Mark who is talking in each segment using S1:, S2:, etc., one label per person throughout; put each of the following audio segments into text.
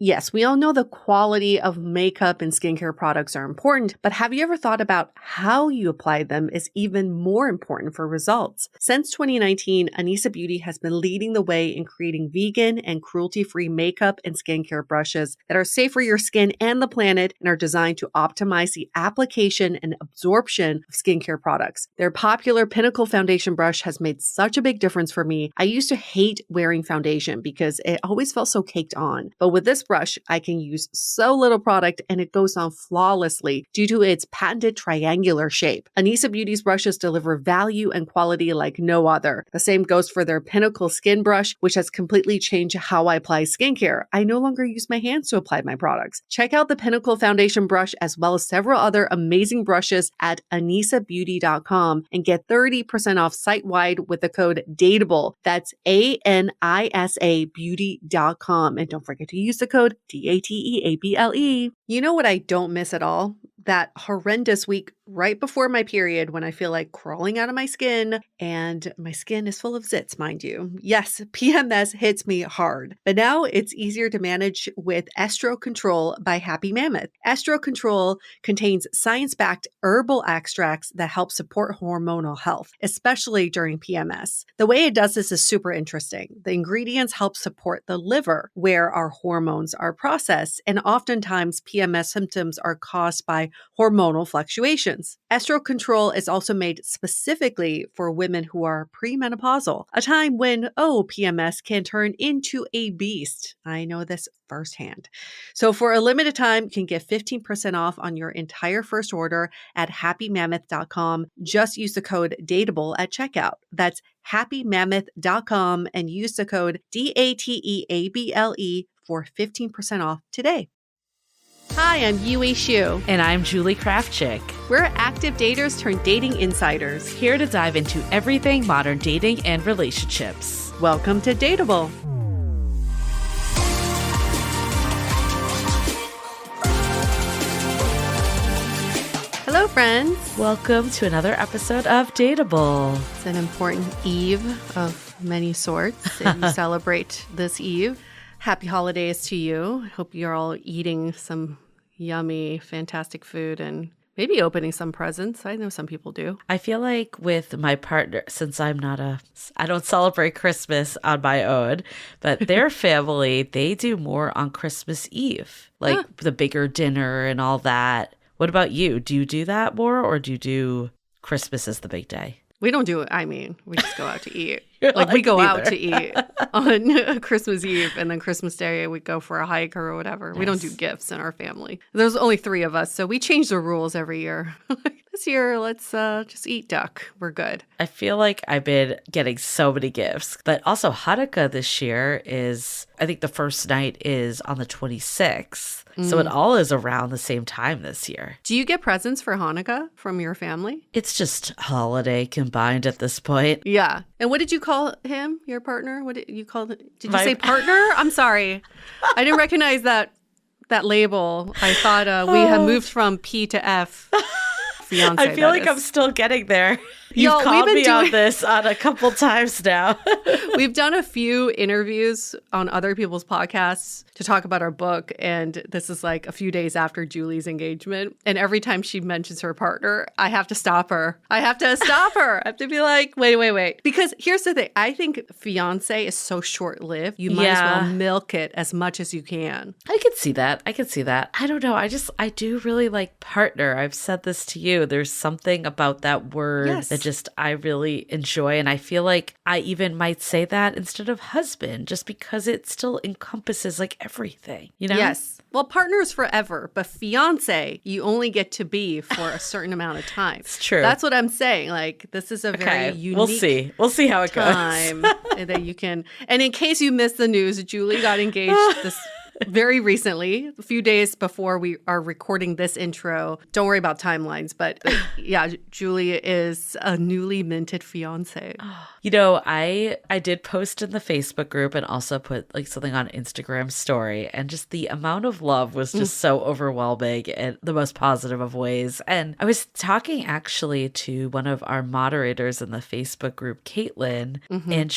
S1: Yes, we all know the quality of makeup and skincare products are important, but have you ever thought about how you apply them is even more important for results? Since 2019, Anissa Beauty has been leading the way in creating vegan and cruelty-free makeup and skincare brushes that are safe for your skin and the planet and are designed to optimize the application and absorption of skincare products. Their popular Pinnacle Foundation brush has made such a big difference for me. I used to hate wearing foundation because it always felt so caked on, but with this brush, I can use so little product and it goes on flawlessly due to its patented triangular shape. Anissa Beauty's brushes deliver value and quality like no other. The same goes for their Pinnacle Skin Brush, which has completely changed how I apply skincare. I no longer use my hands to apply my products. Check out the Pinnacle Foundation brush as well as several other amazing brushes at anissabeauty.com and get 30% off site-wide with the code DATEABLE. That's ANISA beauty.com. And don't forget to use the code DATEABLE. You know what I don't miss at all? That horrendous week right before my period when I feel like crawling out of my skin, and my skin is full of zits, mind you. Yes, PMS hits me hard, but now it's easier to manage with Estro Control by Happy Mammoth. Estro Control contains science-backed herbal extracts that help support hormonal health, especially during PMS. The way it does this is super interesting. The ingredients help support the liver, where our hormones are processed, and oftentimes PMS symptoms are caused by hormonal fluctuations. Estro Control is also made specifically for women who are premenopausal, a time when, PMS can turn into a beast. I know this firsthand. So for a limited time, you can get 15% off on your entire first order at happymammoth.com. Just use the code DATEABLE at checkout. That's happymammoth.com and use the code DATEABLE for 15% off today. Hi, I'm Yue Xu.
S2: And I'm Julie Kraftchick.
S1: We're active daters turned dating insiders.
S2: Here to dive into everything modern dating and relationships.
S1: Welcome to Dateable. Hello, friends.
S2: Welcome to another episode of Dateable.
S1: It's an important eve of many sorts. If you celebrate this eve, happy holidays to you. Hope you're all eating some yummy, fantastic food and maybe opening some presents. I know some people do.
S2: I feel like with my partner, since I don't celebrate Christmas on my own, but their family, they do more on Christmas Eve, like the bigger dinner and all that. What about you? Do you do that more, or do you do Christmas as the big day?
S1: We don't do it. I mean, we just go out to eat. Like we go out to eat on Christmas Eve, and then Christmas Day we go for a hike or whatever. Nice. We don't do gifts in our family. There's only 3 of us, so we change the rules every year. This year, let's just eat duck. We're good.
S2: I feel like I've been getting so many gifts, but also Hanukkah this year is, I think the first night is on the 26th. So it all is around the same time this year.
S1: Do you get presents for Hanukkah from your family?
S2: It's just holiday combined at this point.
S1: Yeah. And what did you call him, your partner? What did you call it? Did you say partner? I'm sorry. I didn't recognize that label. I thought we had moved from P to F. Fiance,
S2: I feel like I'm still getting there. You've called me on this on a couple times now.
S1: We've done a few interviews on other people's podcasts to talk about our book. And this is like a few days after Julie's engagement. And every time she mentions her partner, I have to stop her. I have to be like, wait. Because here's the thing. I think fiance is so short-lived. You might as well milk it as much as you can.
S2: I can see that. I don't know. I do really like partner. I've said this to you. There's something about that word that I really enjoy. And I feel like I even might say that instead of husband, just because it still encompasses like everything, you know?
S1: Yes. Well, partner's forever, but fiance, you only get to be for a certain amount of time.
S2: It's true.
S1: That's what I'm saying. Like, this is a very unique
S2: We'll see how it
S1: time
S2: goes.
S1: that you can. And in case you missed the news, Julie got engaged very recently, a few days before we are recording this intro. Don't worry about timelines, but yeah, Julie is a newly minted fiance.
S2: You know, I did post in the Facebook group and also put like something on Instagram story, and just the amount of love was just so overwhelming in the most positive of ways. And I was talking actually to one of our moderators in the Facebook group, Caitlin, and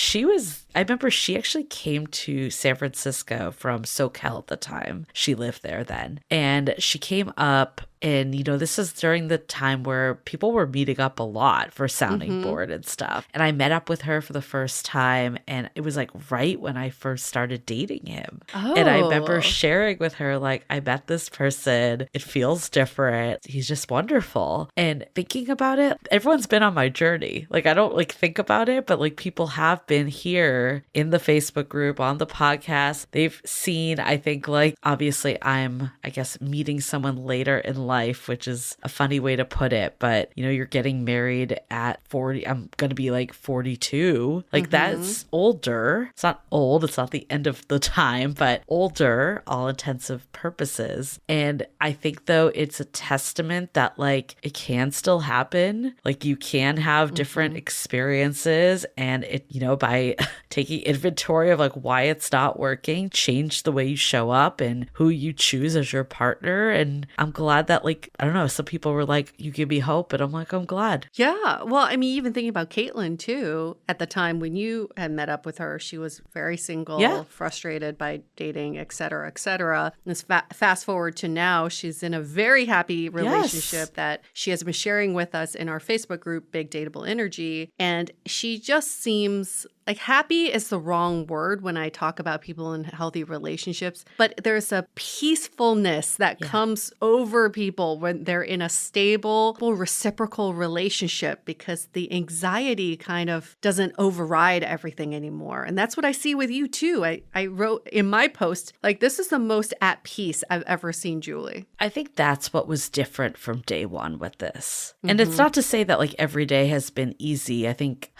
S2: I remember she actually came to San Francisco from SoCal at the time. She lived there then. And she came up, and, you know, this is during the time where people were meeting up a lot for sounding board and stuff. And I met up with her for the first time, and it was like right when I first started dating him.
S1: Oh.
S2: And I remember sharing with her, like, I met this person. It feels different. He's just wonderful. And thinking about it, everyone's been on my journey. Like, I don't like think about it, but like people have been here in the Facebook group, on the podcast. They've seen, I think, like, obviously I'm, I guess, meeting someone later in life, which is a funny way to put it, but you know, you're getting married at 40. I'm gonna be like 42. Like that's older. It's not old, it's not the end of the time, but older, all intensive purposes. And I think though it's a testament that like it can still happen. Like you can have different experiences, and it, you know, by taking inventory of like why it's not working, change the way you show up and who you choose as your partner. And I'm glad that, like, I don't know, some people were like, you give me hope. And I'm like, I'm glad.
S1: Yeah. Well, I mean, even thinking about Caitlin too, at the time when you had met up with her, she was very single, frustrated by dating, et cetera, et cetera. And fast forward to now, she's in a very happy relationship that she has been sharing with us in our Facebook group, Big Dateable Energy. And she just seems like happy is the wrong word when I talk about people in healthy relationships, but there's a peacefulness that comes over people when they're in a stable, reciprocal relationship, because the anxiety kind of doesn't override everything anymore. And that's what I see with you too. I wrote in my post, like, this is the most at peace I've ever seen Julie.
S2: I think that's what was different from day one with this. And it's not to say that like every day has been easy. I think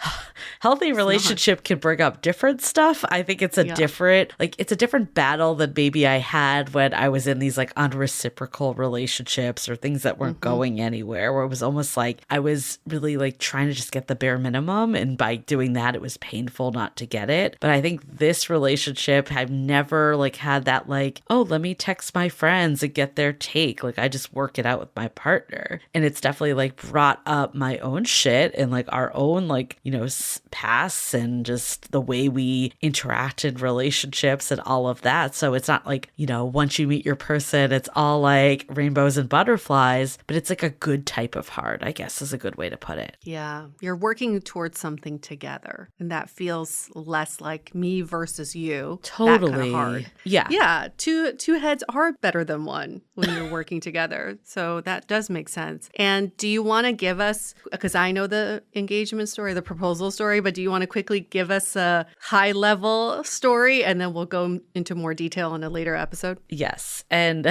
S2: healthy relationship can bring up different stuff. I think it's a different, like, it's a different battle than maybe I had when I was in these like unreciprocal relationships or things that weren't going anywhere, where it was almost like I was really like trying to just get the bare minimum. And by doing that, it was painful not to get it. But I think this relationship, I've never like had that like, oh, let me text my friends and get their take. Like I just work it out with my partner. And it's definitely like brought up my own shit and like our own like, you know, pasts and just the way we interact in relationships and all of that. So it's not like, you know, once you meet your person, it's all like rainbows and butterflies, but it's like a good type of hard, I guess is a good way to put it.
S1: Yeah. You're working towards something together, and that feels less like me versus you.
S2: Totally.
S1: That kind of hard.
S2: Yeah.
S1: Yeah. Two heads are better than one when you're working together. So that does make sense. And do you want to give us, because I know the engagement story, the proposal story, but do you want to quickly give us a high level story and then we'll go into more detail in a later episode?
S2: Yes. And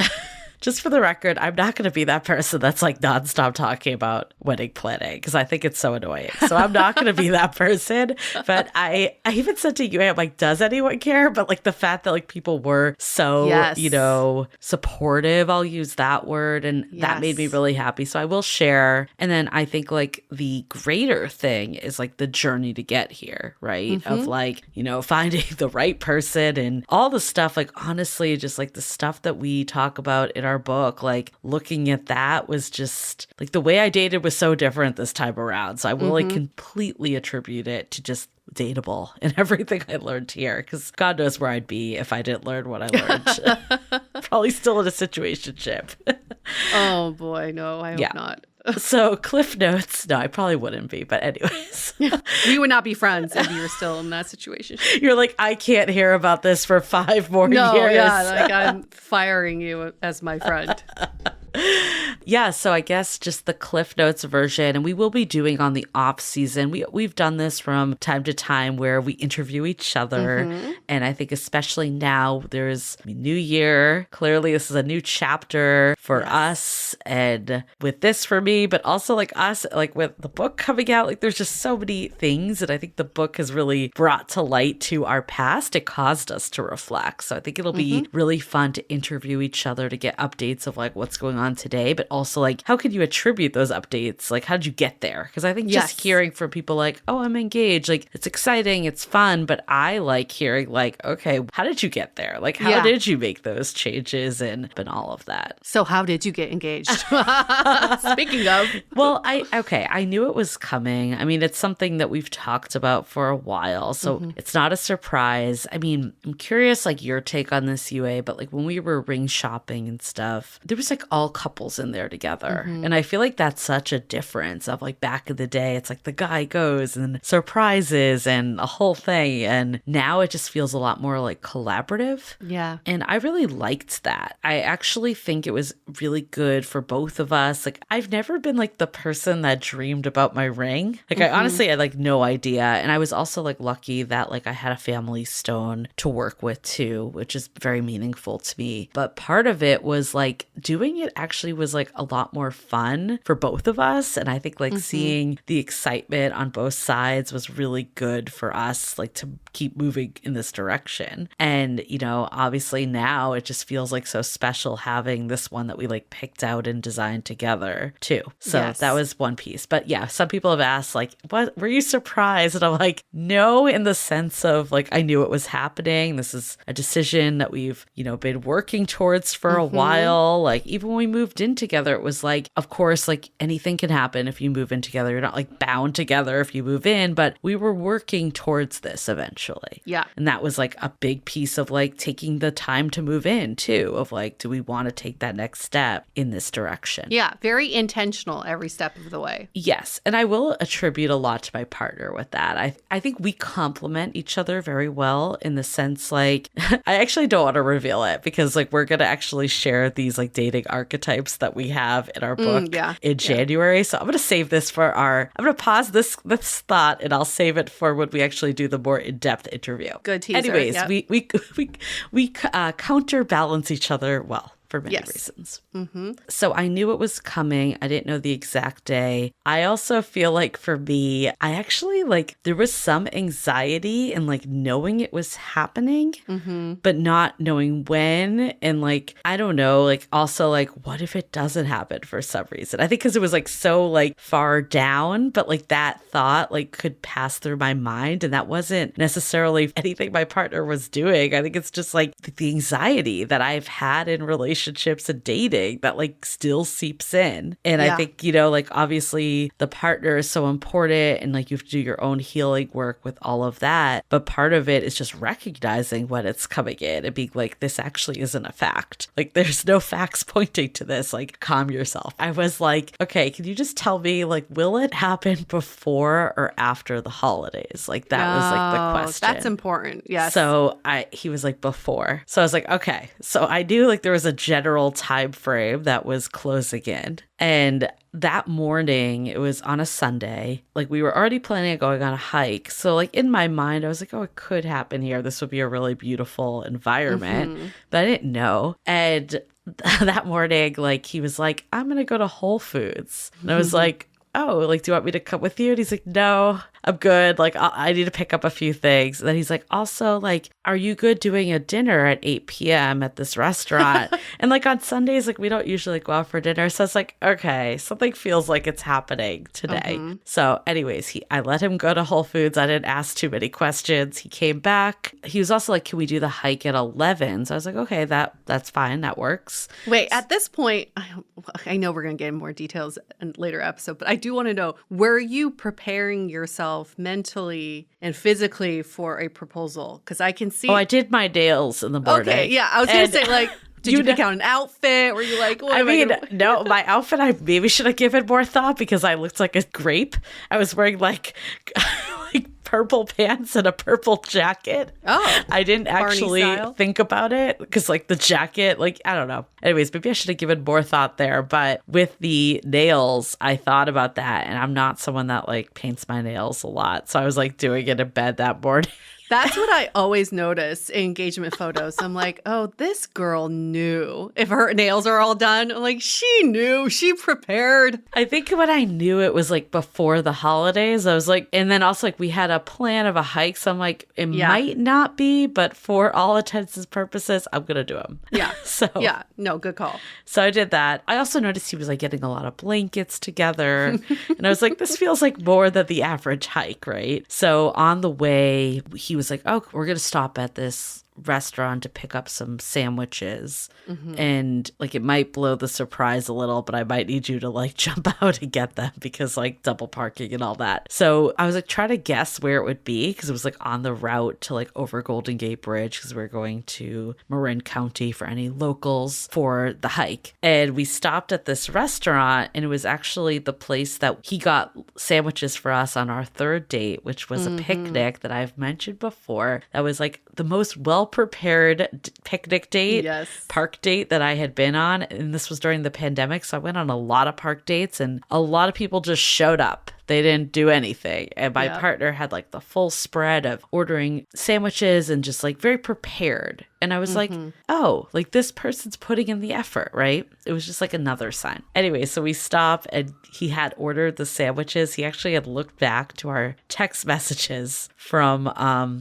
S2: just for the record, I'm not going to be that person that's like nonstop talking about wedding planning because I think it's so annoying. So I'm not going to be that person. But I even said to you, I'm like, does anyone care? But like the fact that like people were so, you know, supportive, I'll use that word. And that made me really happy. So I will share. And then I think like the greater thing is like the journey to get here, right? Of like, you know, finding the right person and all the stuff, like honestly, just like the stuff that we talk about in our book, like looking at that was just like the way I dated was so different this time around. So I will like completely attribute it to just dateable and everything I learned here, because God knows where I'd be if I didn't learn what I learned. Probably still in a situationship.
S1: Oh boy, no, I hope not.
S2: So Cliff Notes, no, I probably wouldn't be, but anyways.
S1: We would not be friends if you were still in that situation.
S2: You're like, I can't hear about this for 5 more years.
S1: Like I'm firing you as my friend.
S2: Yeah, so I guess just the Cliff Notes version, and we will be doing on the off season. We've done this from time to time where we interview each other, and I think especially now there's a new year. Clearly, this is a new chapter for us, and with this for me, but also like us, like with the book coming out, like there's just so many things that I think the book has really brought to light to our past. It caused us to reflect, so I think it'll be really fun to interview each other to get updates of like what's going on on today, but also like, how could you attribute those updates? Like, how did you get there? Because I think just hearing from people like, oh, I'm engaged, like, it's exciting, it's fun, but I like hearing like, okay, how did you get there? Like, how did you make those changes and all of that?
S1: So how did you get engaged? Speaking of.
S2: Well, I knew it was coming. I mean, it's something that we've talked about for a while, so it's not a surprise. I mean, I'm curious, like, your take on this, UA, but like when we were ring shopping and stuff, there was like all couples in there together. And I feel like that's such a difference of like back in the day, it's like the guy goes and surprises and a whole thing. And now it just feels a lot more like collaborative.
S1: Yeah.
S2: And I really liked that. I actually think it was really good for both of us. Like, I've never been like the person that dreamed about my ring. Like, I honestly had like no idea. And I was also like lucky that like I had a family stone to work with too, which is very meaningful to me. But part of it was like doing it actually was like a lot more fun for both of us. And I think like seeing the excitement on both sides was really good for us, like to keep moving in this direction. And, you know, obviously now it just feels like so special having this one that we like picked out and designed together too. So that was one piece. But yeah, some people have asked like, what, were you surprised? And I'm like, no, in the sense of like, I knew it was happening. This is a decision that we've, you know, been working towards for a while. Like, even when we moved in together, it was like, of course, like anything can happen if you move in together. You're not like bound together if you move in, but we were working towards this eventually.
S1: Yeah.
S2: And that was like a big piece of like taking the time to move in too, of like, do we want to take that next step in this direction?
S1: Yeah. Very intentional every step of the way.
S2: Yes. And I will attribute a lot to my partner with that. I think we complement each other very well in the sense like, I actually don't want to reveal it because like we're going to actually share these like dating archetypes that we have in our book in January. So I'm going to save this for I'm going to pause this thought and I'll save it for when we actually do the more in-depth interview.
S1: Good teaser.
S2: Anyways, we counterbalance each other well. For many reasons. So I knew it was coming. I didn't know the exact day. I also feel like for me, I actually like there was some anxiety in like knowing it was happening, but not knowing when. And like, I don't know, like also like, what if it doesn't happen for some reason? I think because it was like so like far down, but like that thought like could pass through my mind. And that wasn't necessarily anything my partner was doing. I think it's just like the anxiety that I've had in relationships and dating that like still seeps in. And I think, you know, like obviously the partner is so important and like you have to do your own healing work with all of that. But part of it is just recognizing when it's coming in and being like, this actually isn't a fact. Like there's no facts pointing to this. Like calm yourself. I was like, okay, can you just tell me like, will it happen before or after the holidays? Like that was like the question.
S1: That's important. Yes.
S2: So he was like before. So I was like, okay. So I knew like there was a general time frame that was closing in. And that morning, it was on a Sunday. Like we were already planning on going on a hike. So like in my mind, I was like, oh, it could happen here. This would be a really beautiful environment. But I didn't know. And that morning, like he was like, I'm going to go to Whole Foods. And I was like, oh, like, do you want me to come with you? And he's like, no, I'm good. Like, I need to pick up a few things. And then he's like, also, like, are you good doing a dinner at 8 p.m. at this restaurant? And like on Sundays, like, we don't usually go out for dinner. So it's like, okay, something feels like it's happening today. So anyways, I let him go to Whole Foods. I didn't ask too many questions. He came back. He was also like, can we do the hike at 11? So I was like, okay, that's fine. That works.
S1: Wait, at this point, I know we're going to get in more details in later episode, but I do want to know, were you preparing yourself mentally and physically for a proposal? Because I can see.
S2: Oh, I did my nails in the morning.
S1: Okay, yeah. I was going to say, like, did you pick out an outfit? Were you like, what
S2: I mean, no, my outfit, I maybe should have given more thought because I looked like a grape. I was wearing like purple pants and a purple jacket.
S1: Oh,
S2: I didn't actually think about it because like the jacket, like, I don't know. Anyways, maybe I should have given more thought there. But with the nails, I thought about that. And I'm not someone that like paints my nails a lot. So I was like doing it in bed that morning.
S1: That's what I always notice in engagement photos. I'm like, oh, this girl knew. If her nails are all done, I'm like, she knew. She prepared.
S2: I think when I knew it was like before the holidays, I was like, and then also like we had a plan of a hike. So I'm like, it might not be, but for all intents and purposes, I'm going to do them.
S1: Yeah.
S2: So
S1: yeah, no, good call.
S2: So I did that. I also noticed he was like getting a lot of blankets together. And I was like, this feels like more than the average hike, right? So on the way, he was like, oh, we're going to stop at this restaurant to pick up some sandwiches. And like it might blow the surprise a little, but I might need you to like jump out and get them because like double parking and all that. So I was like trying to guess where it would be because it was like on the route to like over Golden Gate Bridge because we're going to Marin County for any locals for the hike. And we stopped at this restaurant and it was actually the place that he got sandwiches for us on our third date, which was a picnic that I've mentioned before. That was like the most well-prepared picnic date, park date that I had been on. And this was during the pandemic. So I went on a lot of park dates and a lot of people just showed up. They didn't do anything. And my partner had like the full spread of ordering sandwiches and just like very prepared. And I was like, oh, like this person's putting in the effort, right? It was just like another sign. Anyway, so we stopped and he had ordered the sandwiches. He actually had looked back to our text messages from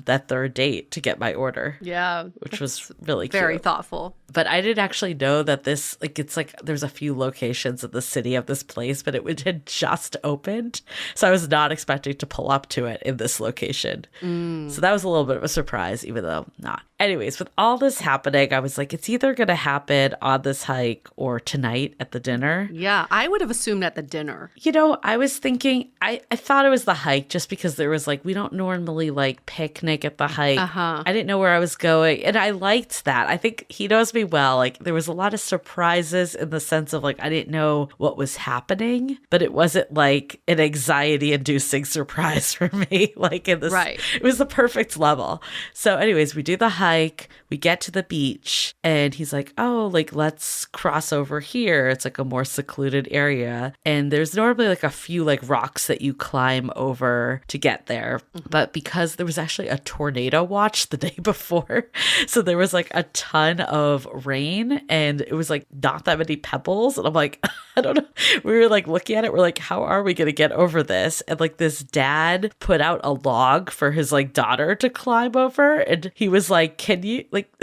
S2: that third date to get my order.
S1: Yeah.
S2: Which was really cute.
S1: Very thoughtful.
S2: But I didn't actually know that this, like, it's like there's a few locations in the city of this place, but it had just opened. So I was not expecting to pull up to it in this location. So that was a little bit of a surprise, even though not. Anyways, with all this happening, I was like, it's either going to happen on this hike or tonight at the dinner.
S1: Yeah, I would have assumed at the dinner.
S2: You know, I was thinking, I thought it was the hike just because there was like, we don't normally like picnic at the hike. I didn't know where I was going. And I liked that. I think he knows me well. Like there was a lot of surprises in the sense of like, I didn't know what was happening, but it wasn't like an anxiety inducing surprise for me. Like in this, it was the perfect level. So anyways, we do the hike, we get to the beach and he's like, oh, like let's cross over here. It's like a more secluded area. And there's normally like a few like rocks that you climb over to get there. But because there was actually a tornado watch the day before, so there was like a ton of rain and it was like not that many pebbles. And I'm like, I don't know. We were like looking at it. We're like, how are we going to get over this? And like this dad put out a log for his like daughter to climb over. And he was like, can you like,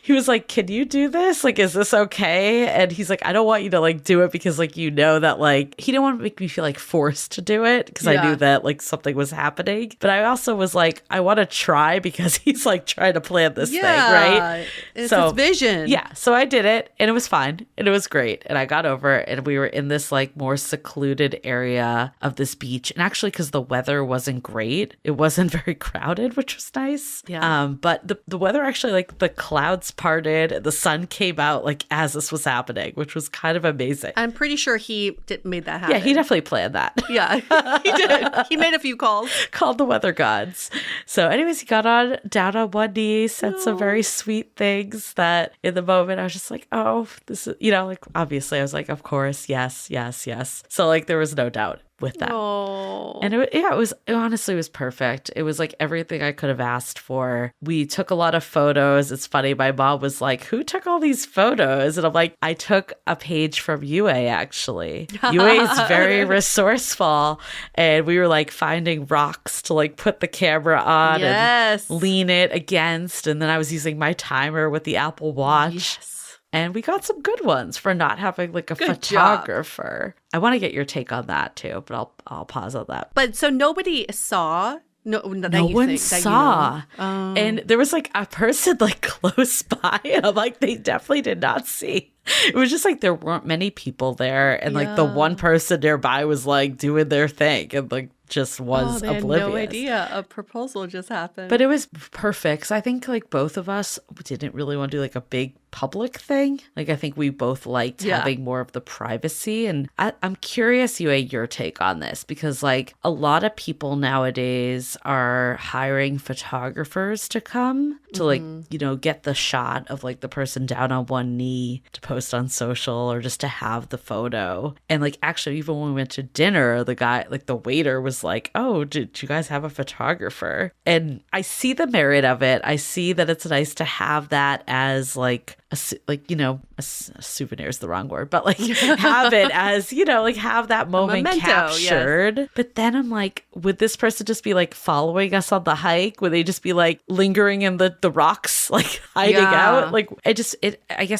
S2: he was like, can you do this? Like, is this okay? And he's like, I don't want you to like do it because like, you know, that like, he didn't want to make me feel like forced to do it because I knew that like something was happening. But I also was like, I want to try because he's like trying to plan this thing, right?
S1: It's his vision.
S2: Yeah. So I did it and it was fine and it was great. And I got over it and we were in this like more secluded area of this beach. And actually, because the weather wasn't great, it wasn't very crowded, which was nice.
S1: Yeah.
S2: But the weather actually, like the clouds parted, the sun came out like as this was happening, which was kind of amazing.
S1: I'm pretty sure he made that happen.
S2: Yeah, he definitely planned that.
S1: Yeah, he did. He made a few calls.
S2: Called the weather gods. So anyways, he got on down on one knee, said some very sweet things that in the moment I was just like, oh, this is, you know, like obviously I was like, of course, yes, yes, yes. So like there was no doubt with that.
S1: Oh.
S2: And it honestly was perfect. It was like everything I could have asked for. We took a lot of photos. It's funny. My mom was like, who took all these photos? And I'm like, I took a page from UA actually. UA is very resourceful. And we were like finding rocks to like put the camera on and lean it against. And then I was using my timer with the Apple Watch.
S1: Yes.
S2: And we got some good ones for not having like a
S1: Good
S2: photographer. Job. I want to get your take on that too, but I'll pause on that.
S1: But so nobody saw. No
S2: one saw. And there was like a person like close by. And I'm like, they definitely did not see. It was just like there weren't many people there. And like the one person nearby was like doing their thing and like just was
S1: they
S2: oblivious.
S1: Had no idea a proposal just happened.
S2: But it was perfect. So I think like both of us didn't really want to do like a big public thing. Like, I think we both liked having more of the privacy. And I'm curious, Yue, your take on this, because like a lot of people nowadays are hiring photographers to come to like, you know, get the shot of like the person down on one knee to post on social or just to have the photo. And like, actually, even when we went to dinner, the guy, like the waiter was like, oh, did you guys have a photographer? And I see the merit of it. I see that it's nice to have that as like, a souvenir is the wrong word, but like have it as, you know, like have that moment memento, captured. Yes. But then I'm like, would this person just be like following us on the hike? Would they just be like lingering in the rocks, like hiding out? Like I guess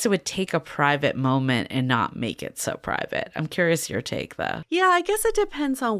S2: it would take a private moment and not make it so private. I'm curious your take though.
S1: Yeah, I guess it depends on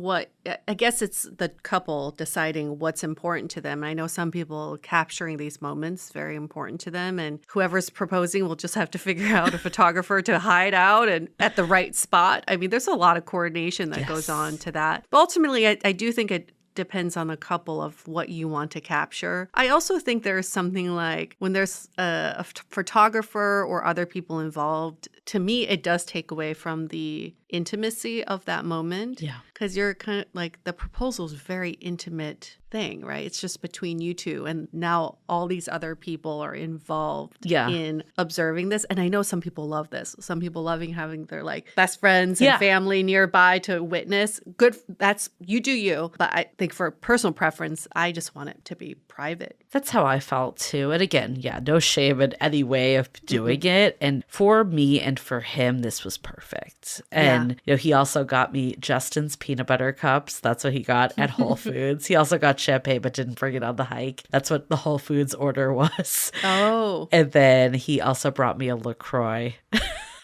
S1: I guess it's the couple deciding what's important to them. I know some people capturing these moments, very important to them. And whoever's proposing will just have to figure out a photographer to hide out and at the right spot. I mean, there's a lot of coordination that goes on to that. But ultimately, I do think it depends on the couple of what you want to capture. I also think there's something like when there's a photographer or other people involved, to me, it does take away from the intimacy of that moment. Yeah. Because you're kind of like the proposal is a very intimate thing, right? It's just between you two. And now all these other people are involved in observing this. And I know some people love this. Some people loving having their like best friends and family nearby to witness. Good. That's you do you. But I think for personal preference, I just want it to be private.
S2: That's how I felt too. And again, no shame in any way of doing it. And for me and for him, this was perfect. And you know, he also got me Justin's peanut butter cups. That's what he got at Whole Foods. He also got champagne, but didn't bring it on the hike. That's what the Whole Foods order was. Oh. And then he also brought me a LaCroix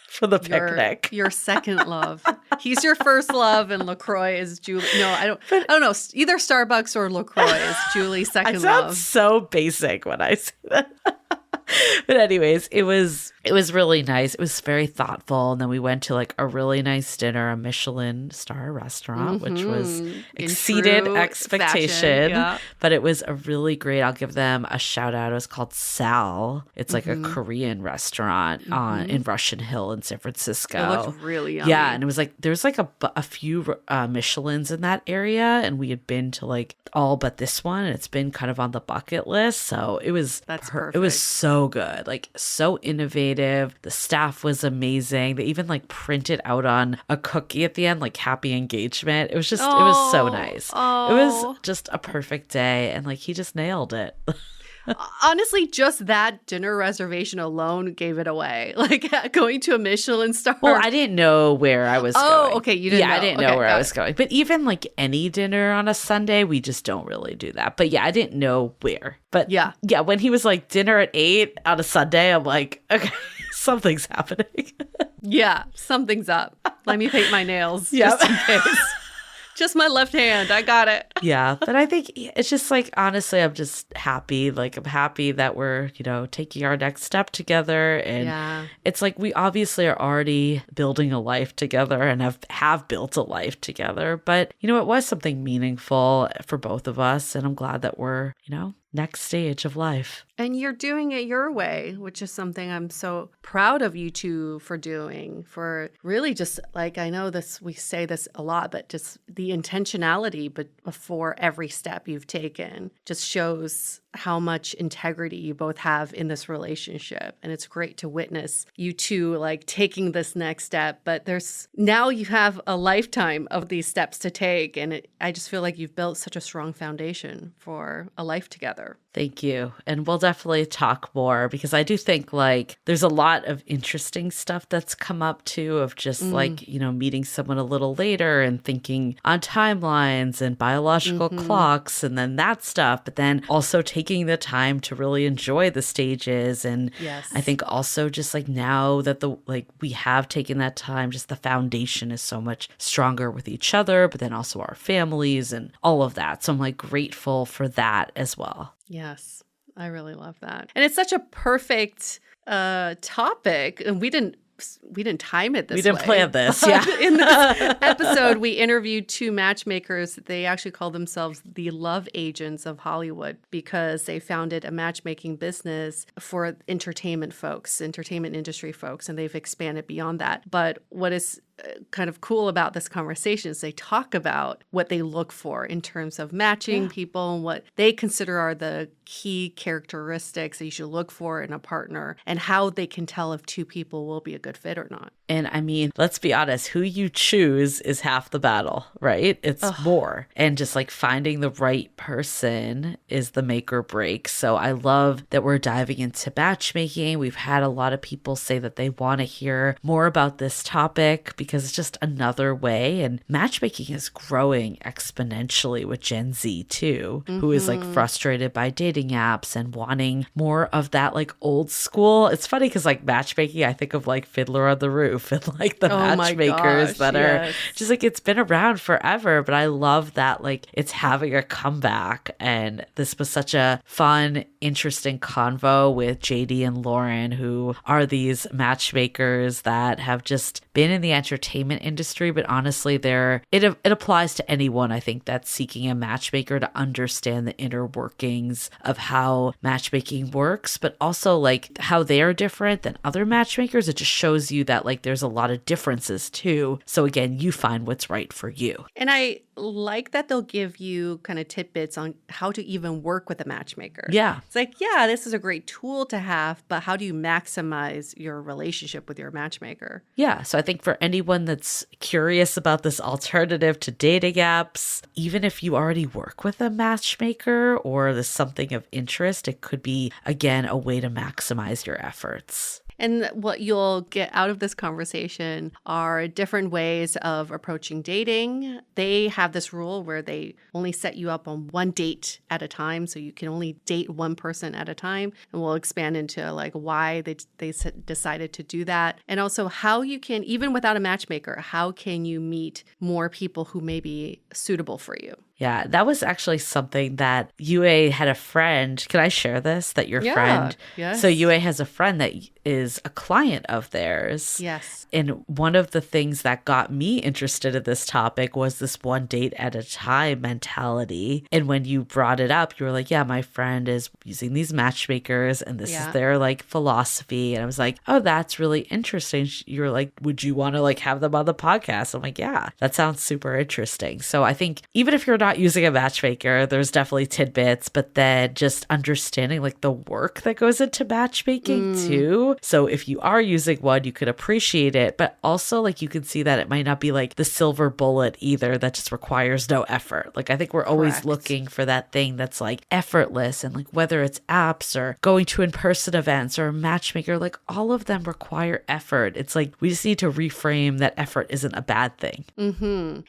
S2: for the picnic.
S1: Your second love. He's your first love, and LaCroix is Julie. No, I don't know. Either Starbucks or LaCroix is Julie's second love.
S2: I sound so basic when I say that. But anyways, it was really nice. It was very thoughtful. And then we went to like a really nice dinner, a Michelin star restaurant, which was exceeded expectation. But it was a really great, I'll give them a shout out. It was called Sal. It's like a Korean restaurant in Russian Hill in San Francisco.
S1: It looked really yummy.
S2: Yeah. And it was like, there's like a few Michelins in that area. And we had been to like all but this one. And it's been kind of on the bucket list. So it was,
S1: perfect.
S2: It was so good, like so innovative. The staff was amazing. They even like printed out on a cookie at the end, like happy engagement. It was just, it was so nice. It was just a perfect day. And like, he just nailed it.
S1: Honestly, just that dinner reservation alone gave it away. Like going to a Michelin star.
S2: Well, I didn't know where I was going.
S1: Oh, okay. You didn't know.
S2: I didn't know where I was going. But even like any dinner on a Sunday, we just don't really do that. But I didn't know where. But yeah, when he was like dinner at 8 on a Sunday, I'm like, okay, something's happening.
S1: Something's up. Let me paint my nails just in case. Just my left hand. I got it.
S2: Yeah. But I think it's just like, honestly, I'm just happy. Like, I'm happy that we're, you know, taking our next step together. And it's like, we obviously are already building a life together and have built a life together. But, you know, it was something meaningful for both of us. And I'm glad that we're, you know, next stage of life.
S1: And you're doing it your way, which is something I'm so proud of you two for doing, for really just like, I know this, we say this a lot, but just the intentionality before every step you've taken just shows how much integrity you both have in this relationship. And it's great to witness you two like taking this next step, but now you have a lifetime of these steps to take. And I just feel like you've built such a strong foundation for a life together.
S2: Thank you. And we'll definitely talk more because I do think like there's a lot of interesting stuff that's come up too of just like, you know, meeting someone a little later and thinking on timelines and biological clocks and then that stuff, but then also taking the time to really enjoy the stages. And I think also just like now that we have taken that time, just the foundation is so much stronger with each other, but then also our families and all of that. So I'm like grateful for that as well.
S1: Yes, I really love that. And it's such a perfect topic. And we didn't we didn't time it this way.
S2: We didn't plan this,
S1: But
S2: yeah.
S1: in this episode, we interviewed two matchmakers. They actually call themselves the love agents of Hollywood because they founded a matchmaking business for entertainment folks, entertainment industry folks, and they've expanded beyond that. But what is kind of cool about this conversation is they talk about what they look for in terms of matching people and what they consider are the key characteristics that you should look for in a partner and how they can tell if two people will be a good fit or not.
S2: And I mean, let's be honest, who you choose is half the battle, right? It's more. And just like finding the right person is the make or break. So I love that we're diving into matchmaking. We've had a lot of people say that they want to hear more about this topic because it's just another way. And matchmaking is growing exponentially with Gen Z too, who is like frustrated by dating apps and wanting more of that like old school. It's funny because like matchmaking, I think of like Fiddler on the Roof and like the matchmakers that are just like, it's been around forever, but I love that like it's having a comeback. And this was such a fun, interesting convo with Jaydi and Lauren, who are these matchmakers that have just been in the entertainment industry, but honestly, it applies to anyone, I think, that's seeking a matchmaker to understand the inner workings of how matchmaking works, but also like how they are different than other matchmakers. It just shows you that like there's a lot of differences too. So again, you find what's right for you.
S1: And I like that they'll give you kind of tidbits on how to even work with a matchmaker.
S2: Yeah.
S1: It's like, yeah, this is a great tool to have, but how do you maximize your relationship with your matchmaker?
S2: Yeah. So I think for anyone that's curious about this alternative to dating apps, even if you already work with a matchmaker or there's something of interest, it could be, again, a way to maximize your efforts.
S1: And what you'll get out of this conversation are different ways of approaching dating. They have this rule where they only set you up on one date at a time. So you can only date one person at a time. And we'll expand into like why they decided to do that. And also how you can, even without a matchmaker, how can you meet more people who may be suitable for you?
S2: Yeah, that was actually something that UA had a friend. Can I share this? That your friend?
S1: Yes.
S2: So UA has a friend that is a client of theirs.
S1: Yes.
S2: And one of the things that got me interested in this topic was this one date at a time mentality. And when you brought it up, you were like, yeah, my friend is using these matchmakers and this is their like philosophy. And I was like, oh, that's really interesting. You were like, would you want to like have them on the podcast? I'm like, yeah, that sounds super interesting. So I think even if you're not using a matchmaker, there's definitely tidbits, but then just understanding like the work that goes into matchmaking too. So if you are using one, you could appreciate it, but also like you can see that it might not be like the silver bullet either that just requires no effort. Like I think we're always looking for that thing that's like effortless, and like whether it's apps or going to in-person events or a matchmaker, like all of them require effort. It's like we just need to reframe that effort isn't a bad thing.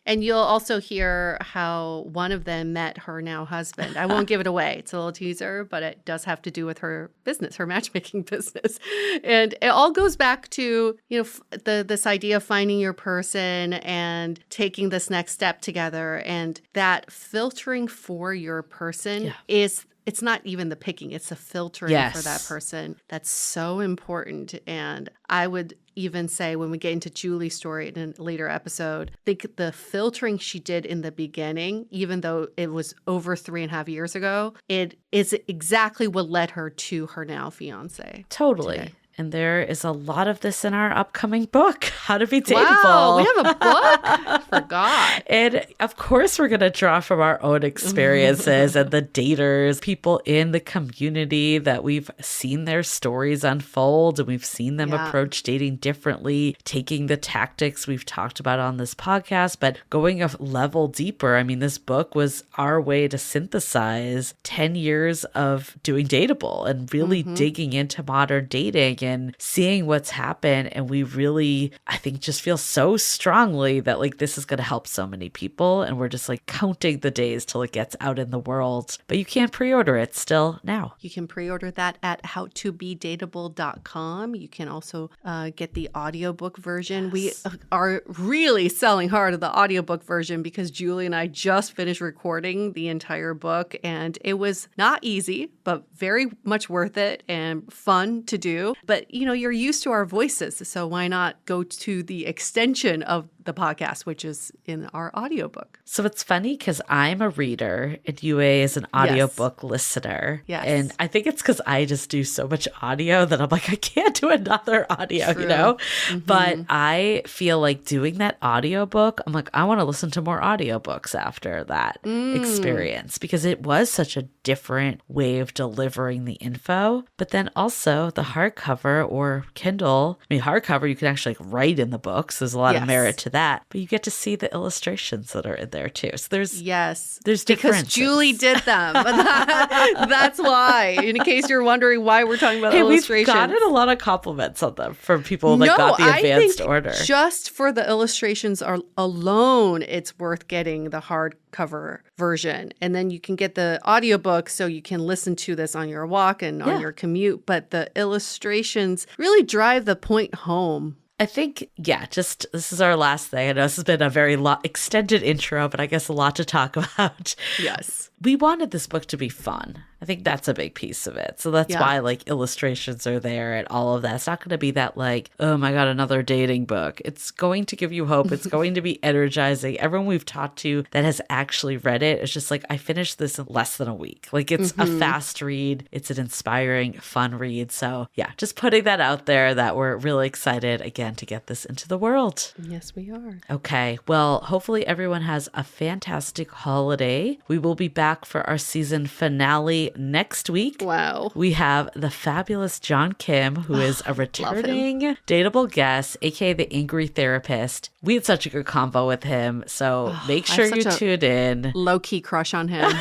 S1: And you'll also hear how one of them met her now husband. I won't give it away. It's a little teaser, but it does have to do with her business, her matchmaking business. And it all goes back to, you know, this idea of finding your person and taking this next step together. And that filtering for your person is, it's not even the picking, it's the filtering for that person. That's so important. And I would even say when we get into Julie's story in a later episode, I think the filtering she did in the beginning, even though it was over 3.5 years ago, it is exactly what led her to her now fiance.
S2: Totally. Today. And there is a lot of this in our upcoming book, How to Be Dateable.
S1: Wow, we have a book? I forgot.
S2: And of course, we're going to draw from our own experiences and the daters, people in the community that we've seen their stories unfold and we've seen them approach dating differently, taking the tactics we've talked about on this podcast, but going a level deeper. I mean, this book was our way to synthesize 10 years of doing Dateable and really digging into modern dating and seeing what's happened. And we really, I think, just feel so strongly that like this is going to help so many people. And we're just like counting the days till it gets out in the world. But you can't pre-order it still now.
S1: You can pre-order that at howtobedateable.com. You can also get the audiobook version. We are really selling hard on the audiobook version because Julie and I just finished recording the entire book. And it was not easy, but very much worth it and fun to do. But but you're used to our voices. So why not go to the extension of the podcast, which is in our audiobook?
S2: So it's funny because I'm a reader and UA is an audiobook listener.
S1: Yes.
S2: And I think it's because I just do so much audio that I'm like, I can't do another audio,
S1: True.
S2: But I feel like doing that audiobook, I'm like, I want to listen to more audiobooks after that experience because it was such a different way of delivering the info. But then also the hardcover or Kindle, hardcover, you can actually write in the books. There's a lot of merit to that, but you get to see the illustrations that are in there too. So there's differences.
S1: Because Julie did them. That's why. In case you're wondering why we're talking about illustrations.
S2: We've gotten a lot of compliments on them from people that got the advanced order.
S1: Just for the illustrations alone, it's worth getting the hardcover version. And then you can get the audiobook so you can listen to this on your walk and on your commute. But the illustrations really drive the point home.
S2: I think, just this is our last thing. I know this has been a very extended intro, but I guess a lot to talk about.
S1: Yes.
S2: We wanted this book to be fun. I think that's a big piece of it. So that's why illustrations are there and all of that. It's not going to be that oh my God, another dating book. It's going to give you hope. It's going to be energizing. Everyone we've talked to that has actually read it, it's just I finished this in less than a week. It's a fast read. It's an inspiring, fun read. So just putting that out there that we're really excited again to get this into the world.
S1: Yes, we are.
S2: Okay. Well, hopefully everyone has a fantastic holiday. We will be back for our season finale next week.
S1: Wow.
S2: We have the fabulous John Kim, who is a returning dateable guest, aka the Angry Therapist. We had such a good combo with him. So make sure you tune in.
S1: Low-key crush on him.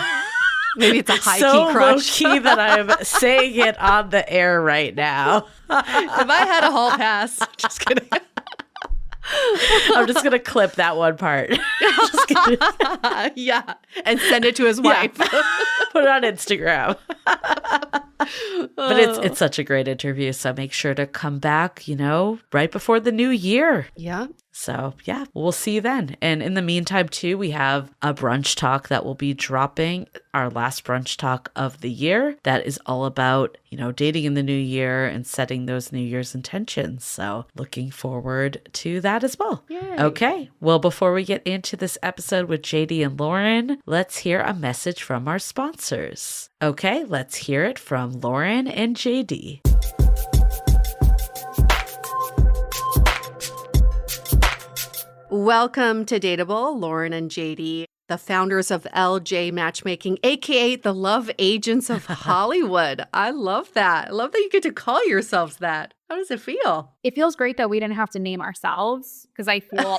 S1: Maybe it's a high-key
S2: so
S1: crush.
S2: So low-key that I'm saying it on the air right now.
S1: If I had a hall pass, just kidding.
S2: I'm just going to clip that one part.
S1: And send it to his wife.
S2: Put it on Instagram. But it's such a great interview. So make sure to come back, right before the new year.
S1: Yeah.
S2: So we'll see you then. And in the meantime, too, we have a brunch talk that will be dropping, our last brunch talk of the year. That is all about, dating in the new year and setting those New Year's intentions. So looking forward to that as well.
S1: Yay.
S2: Okay. Well, before we get into this episode with Jaydi and Lauren, let's hear a message from our sponsors. Okay, let's hear it from Lauren and Jaydi.
S1: Welcome to Dateable, Lauren and Jaydi, the founders of LJ Matchmaking, aka the love agents of Hollywood. I love that. I love that you get to call yourselves that. How does it feel?
S3: It feels great that we didn't have to name ourselves because I feel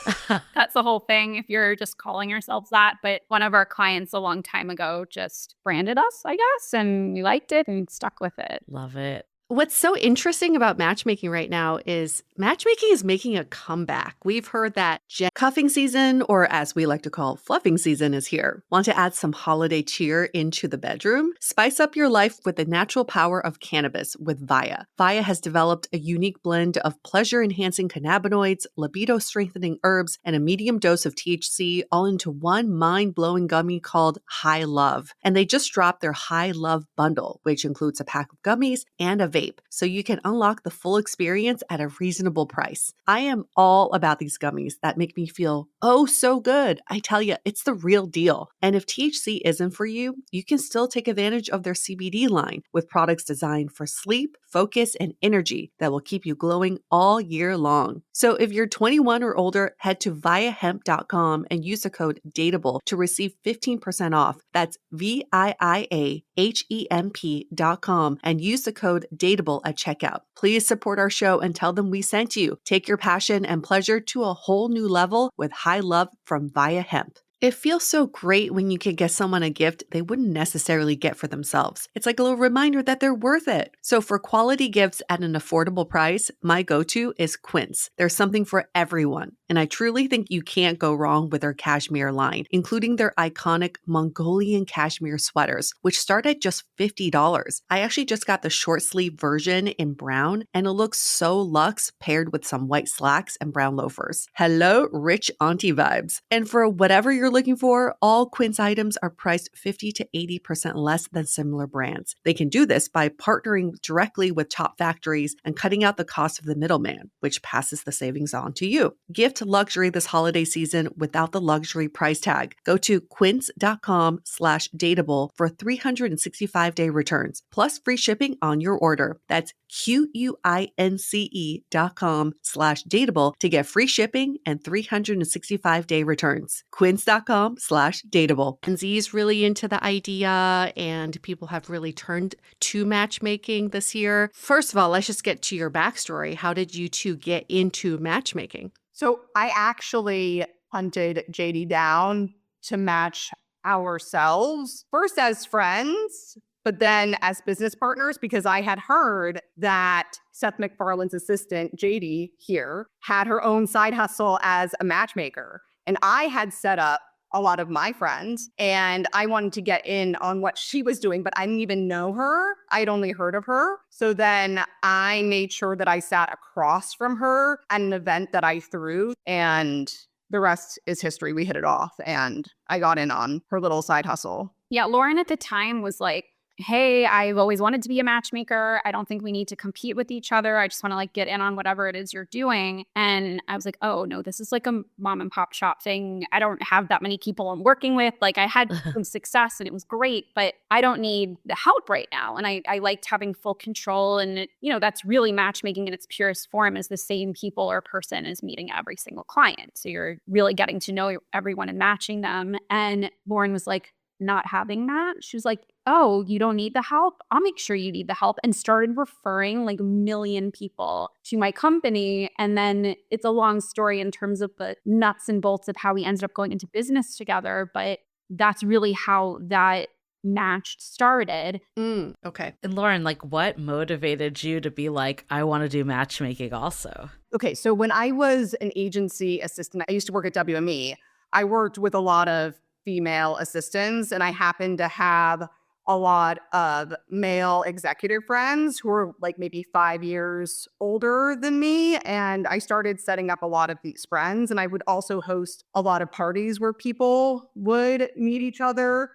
S3: that's the whole thing if you're just calling yourselves that. But one of our clients a long time ago just branded us, I guess, and we liked it and stuck with it.
S2: Love it.
S1: What's so interesting about matchmaking right now is matchmaking is making a comeback. We've heard that cuffing season, or as we like to call fluffing season, is here. Want to add some holiday cheer into the bedroom? Spice up your life with the natural power of cannabis with Via. Via has developed a unique blend of pleasure-enhancing cannabinoids, libido-strengthening herbs, and a medium dose of THC all into one mind-blowing gummy called High Love. And they just dropped their High Love bundle, which includes a pack of gummies and a vape, so you can unlock the full experience at a reasonable price. I am all about these gummies that make me feel oh so good. I tell you, it's the real deal. And if THC isn't for you, you can still take advantage of their CBD line with products designed for sleep, focus, and energy that will keep you glowing all year long. So if you're 21 or older, head to viahemp.com and use the code DATEABLE to receive 15% off. That's VIIAHEMP.com and use the code DATEABLE at checkout. Please support our show and tell them we sent you. Take your passion and pleasure to a whole new level with High Love from Via Hemp. It feels so great when you can get someone a gift they wouldn't necessarily get for themselves. It's like a little reminder that they're worth it. So for quality gifts at an affordable price, my go-to is Quince. There's something for everyone. And I truly think you can't go wrong with their cashmere line, including their iconic Mongolian cashmere sweaters, which start at just $50. I actually just got the short sleeve version in brown, and it looks so luxe paired with some white slacks and brown loafers. Hello, rich auntie vibes. And for whatever you're looking for, all Quince items are priced 50 to 80% less than similar brands. They can do this by partnering directly with top factories and cutting out the cost of the middleman, which passes the savings on to you. Gift luxury this holiday season without the luxury price tag. Go to quince.com/dateable for 365-day returns, plus free shipping on your order. That's QUINCE.com/dateable to get free shipping and 365-day returns. Quince.com/dateable. Gen Z is really into the idea, and people have really turned to matchmaking this year. First of all, let's just get to your backstory. How did you two get into matchmaking?
S4: So I actually hunted Jaydi down to match ourselves, first as friends, but then as business partners, because I had heard that Seth MacFarlane's assistant, Jaydi here, had her own side hustle as a matchmaker. And I had set up a lot of my friends, and I wanted to get in on what she was doing, but I didn't even know her. I'd only heard of her. So then I made sure that I sat across from her at an event that I threw, and the rest is history. We hit it off, and I got in on her little side hustle.
S3: Yeah, Lauren at the time was like, hey, I've always wanted to be a matchmaker. I don't think we need to compete with each other. I just want to like get in on whatever it is you're doing. And I was like, oh no, this is like a mom and pop shop thing. I don't have that many people I'm working with. Like I had some success and it was great, but I don't need the help right now. And I liked having full control. And that's really matchmaking in its purest form, is the same people or person as meeting every single client. So you're really getting to know everyone and matching them. And Lauren was like, not having that. She was like, oh, you don't need the help? I'll make sure you need the help. And started referring like a million people to my company. And then it's a long story in terms of the nuts and bolts of how we ended up going into business together. But that's really how that match started.
S1: Okay.
S2: And Lauren, like what motivated you to be like, I want to do matchmaking also?
S4: Okay, so when I was an agency assistant, I used to work at WME. I worked with a lot of female assistants, and I happened to have a lot of male executive friends who were like maybe 5 years older than me. And I started setting up a lot of these friends. And I would also host a lot of parties where people would meet each other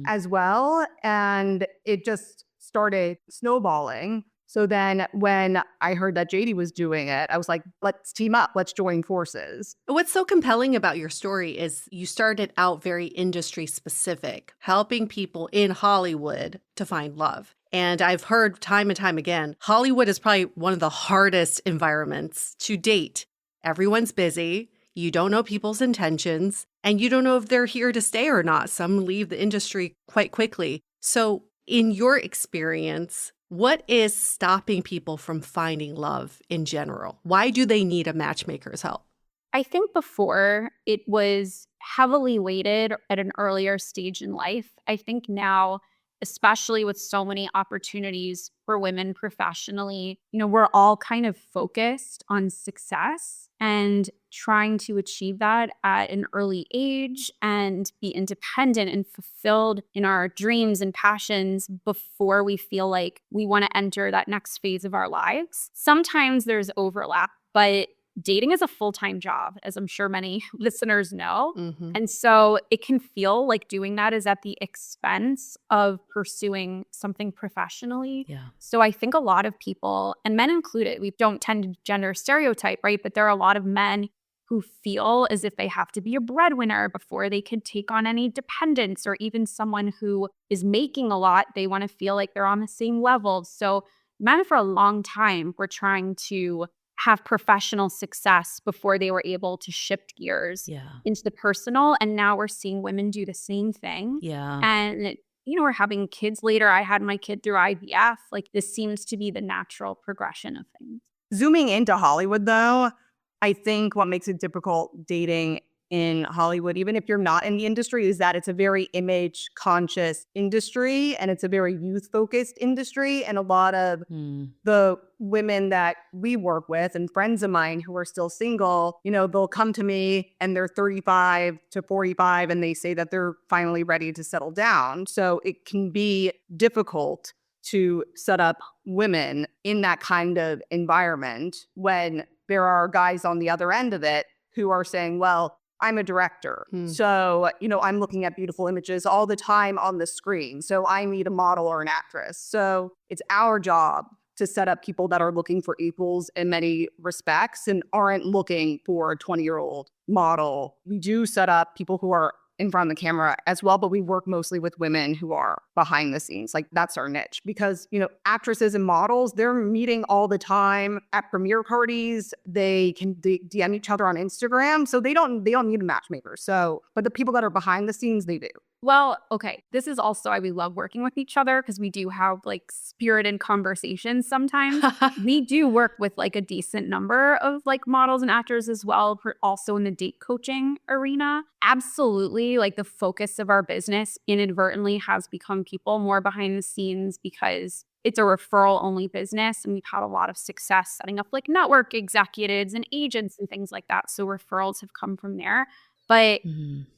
S4: as well. And it just started snowballing. So then when I heard that Jaydi was doing it, I was like, let's team up. Let's join forces.
S1: What's so compelling about your story is you started out very industry specific, helping people in Hollywood to find love. And I've heard time and time again, Hollywood is probably one of the hardest environments to date. Everyone's busy. You don't know people's intentions, and you don't know if they're here to stay or not. Some leave the industry quite quickly. So in your experience, what is stopping people from finding love in general? Why do they need a matchmaker's help?
S3: I think before it was heavily weighted at an earlier stage in life. I think now, especially with so many opportunities for women professionally, we're all kind of focused on success and trying to achieve that at an early age and be independent and fulfilled in our dreams and passions before we feel like we want to enter that next phase of our lives. Sometimes there's overlap, but dating is a full-time job, as I'm sure many listeners know. And so it can feel like doing that is at the expense of pursuing something professionally.
S2: Yeah.
S3: So I think a lot of people, and men included, we don't tend to gender stereotype, right? But there are a lot of men who feel as if they have to be a breadwinner before they can take on any dependents, or even someone who is making a lot, they want to feel like they're on the same level. So men for a long time were trying to have professional success before they were able to shift gears into the personal. And now we're seeing women do the same thing.
S2: Yeah.
S3: And, we're having kids later. I had my kid through IVF. Like this seems to be the natural progression of things.
S4: Zooming into Hollywood, though, I think what makes it difficult dating in Hollywood, even if you're not in the industry, is that it's a very image conscious industry and it's a very youth focused industry. And a lot of the women that we work with and friends of mine who are still single, they'll come to me and they're 35 to 45 and they say that they're finally ready to settle down. So it can be difficult to set up women in that kind of environment when there are guys on the other end of it who are saying, well, I'm a director. So, I'm looking at beautiful images all the time on the screen. So I need a model or an actress. So it's our job to set up people that are looking for equals in many respects and aren't looking for a 20-year-old model. We do set up people who are in front of the camera as well, but we work mostly with women who are behind the scenes. Like that's our niche because, actresses and models, they're meeting all the time at premiere parties. They can DM each other on Instagram. So they don't need a matchmaker. So, but the people that are behind the scenes, they do.
S3: Well, okay. This is also why we love working with each other because we do have like spirited conversations sometimes. We do work with like a decent number of like models and actors as well, also in the date coaching arena. Absolutely. Like the focus of our business inadvertently has become people more behind the scenes because it's a referral only business and we've had a lot of success setting up like network executives and agents and things like that. So referrals have come from there. But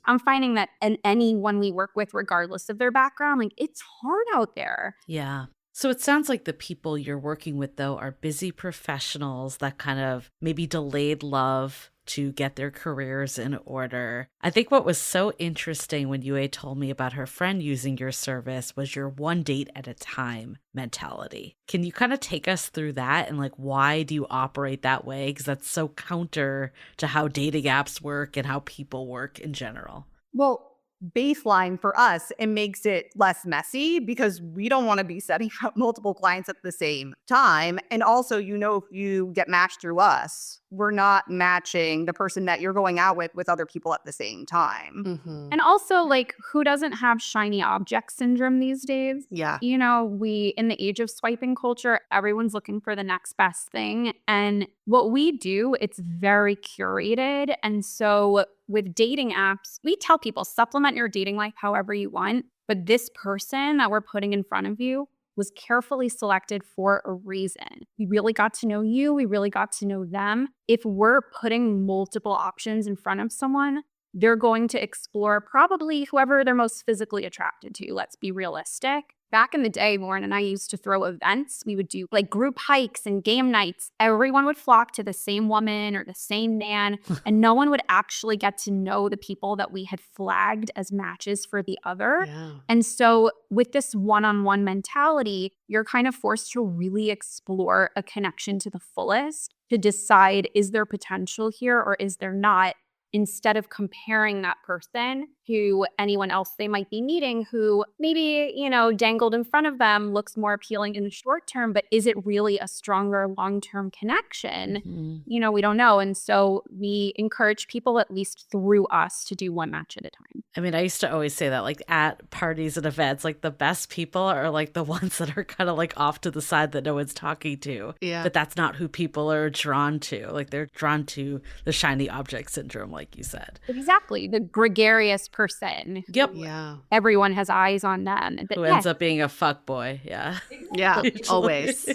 S3: I'm finding that anyone we work with, regardless of their background, like it's hard out there.
S2: Yeah. So it sounds like the people you're working with, though, are busy professionals that kind of maybe delayed love to get their careers in order. I think what was so interesting when Yue told me about her friend using your service was your one date at a time mentality. Can you kind of take us through that and like why do you operate that way? Because that's so counter to how dating apps work and how people work in general.
S4: Well, baseline for us, it makes it less messy because we don't want to be setting up multiple clients at the same time. And also, if you get matched through us, we're not matching the person that you're going out with other people at the same time.
S3: And also, like, who doesn't have shiny object syndrome these days?
S1: Yeah.
S3: We, in the age of swiping culture, everyone's looking for the next best thing. And what we do, it's very curated. And so with dating apps, we tell people supplement your dating life however you want. But this person that we're putting in front of you was carefully selected for a reason. We really got to know you. We really got to know them. If we're putting multiple options in front of someone, they're going to explore probably whoever they're most physically attracted to. Let's be realistic. Back in the day, Lauren and I used to throw events. We would do like group hikes and game nights. Everyone would flock to the same woman or the same man, and no one would actually get to know the people that we had flagged as matches for the other.
S1: Yeah.
S3: And so with this one-on-one mentality, you're kind of forced to really explore a connection to the fullest to decide, is there potential here or is there not? Instead of comparing that person to anyone else they might be meeting who maybe, dangled in front of them looks more appealing in the short term, but is it really a stronger long-term connection? We don't know. And so we encourage people, at least through us, to do one match at a time.
S2: I mean, I used to always say that like at parties and events, like the best people are like the ones that are kind of like off to the side that no one's talking to.
S1: Yeah.
S2: But that's not who people are drawn to. Like they're drawn to the shiny object syndrome, like you said.
S3: Exactly. The gregarious person.
S2: Yep.
S1: Yeah.
S3: Everyone has eyes on them. But
S2: Who ends up being a fuckboy. Yeah.
S1: Yeah, always.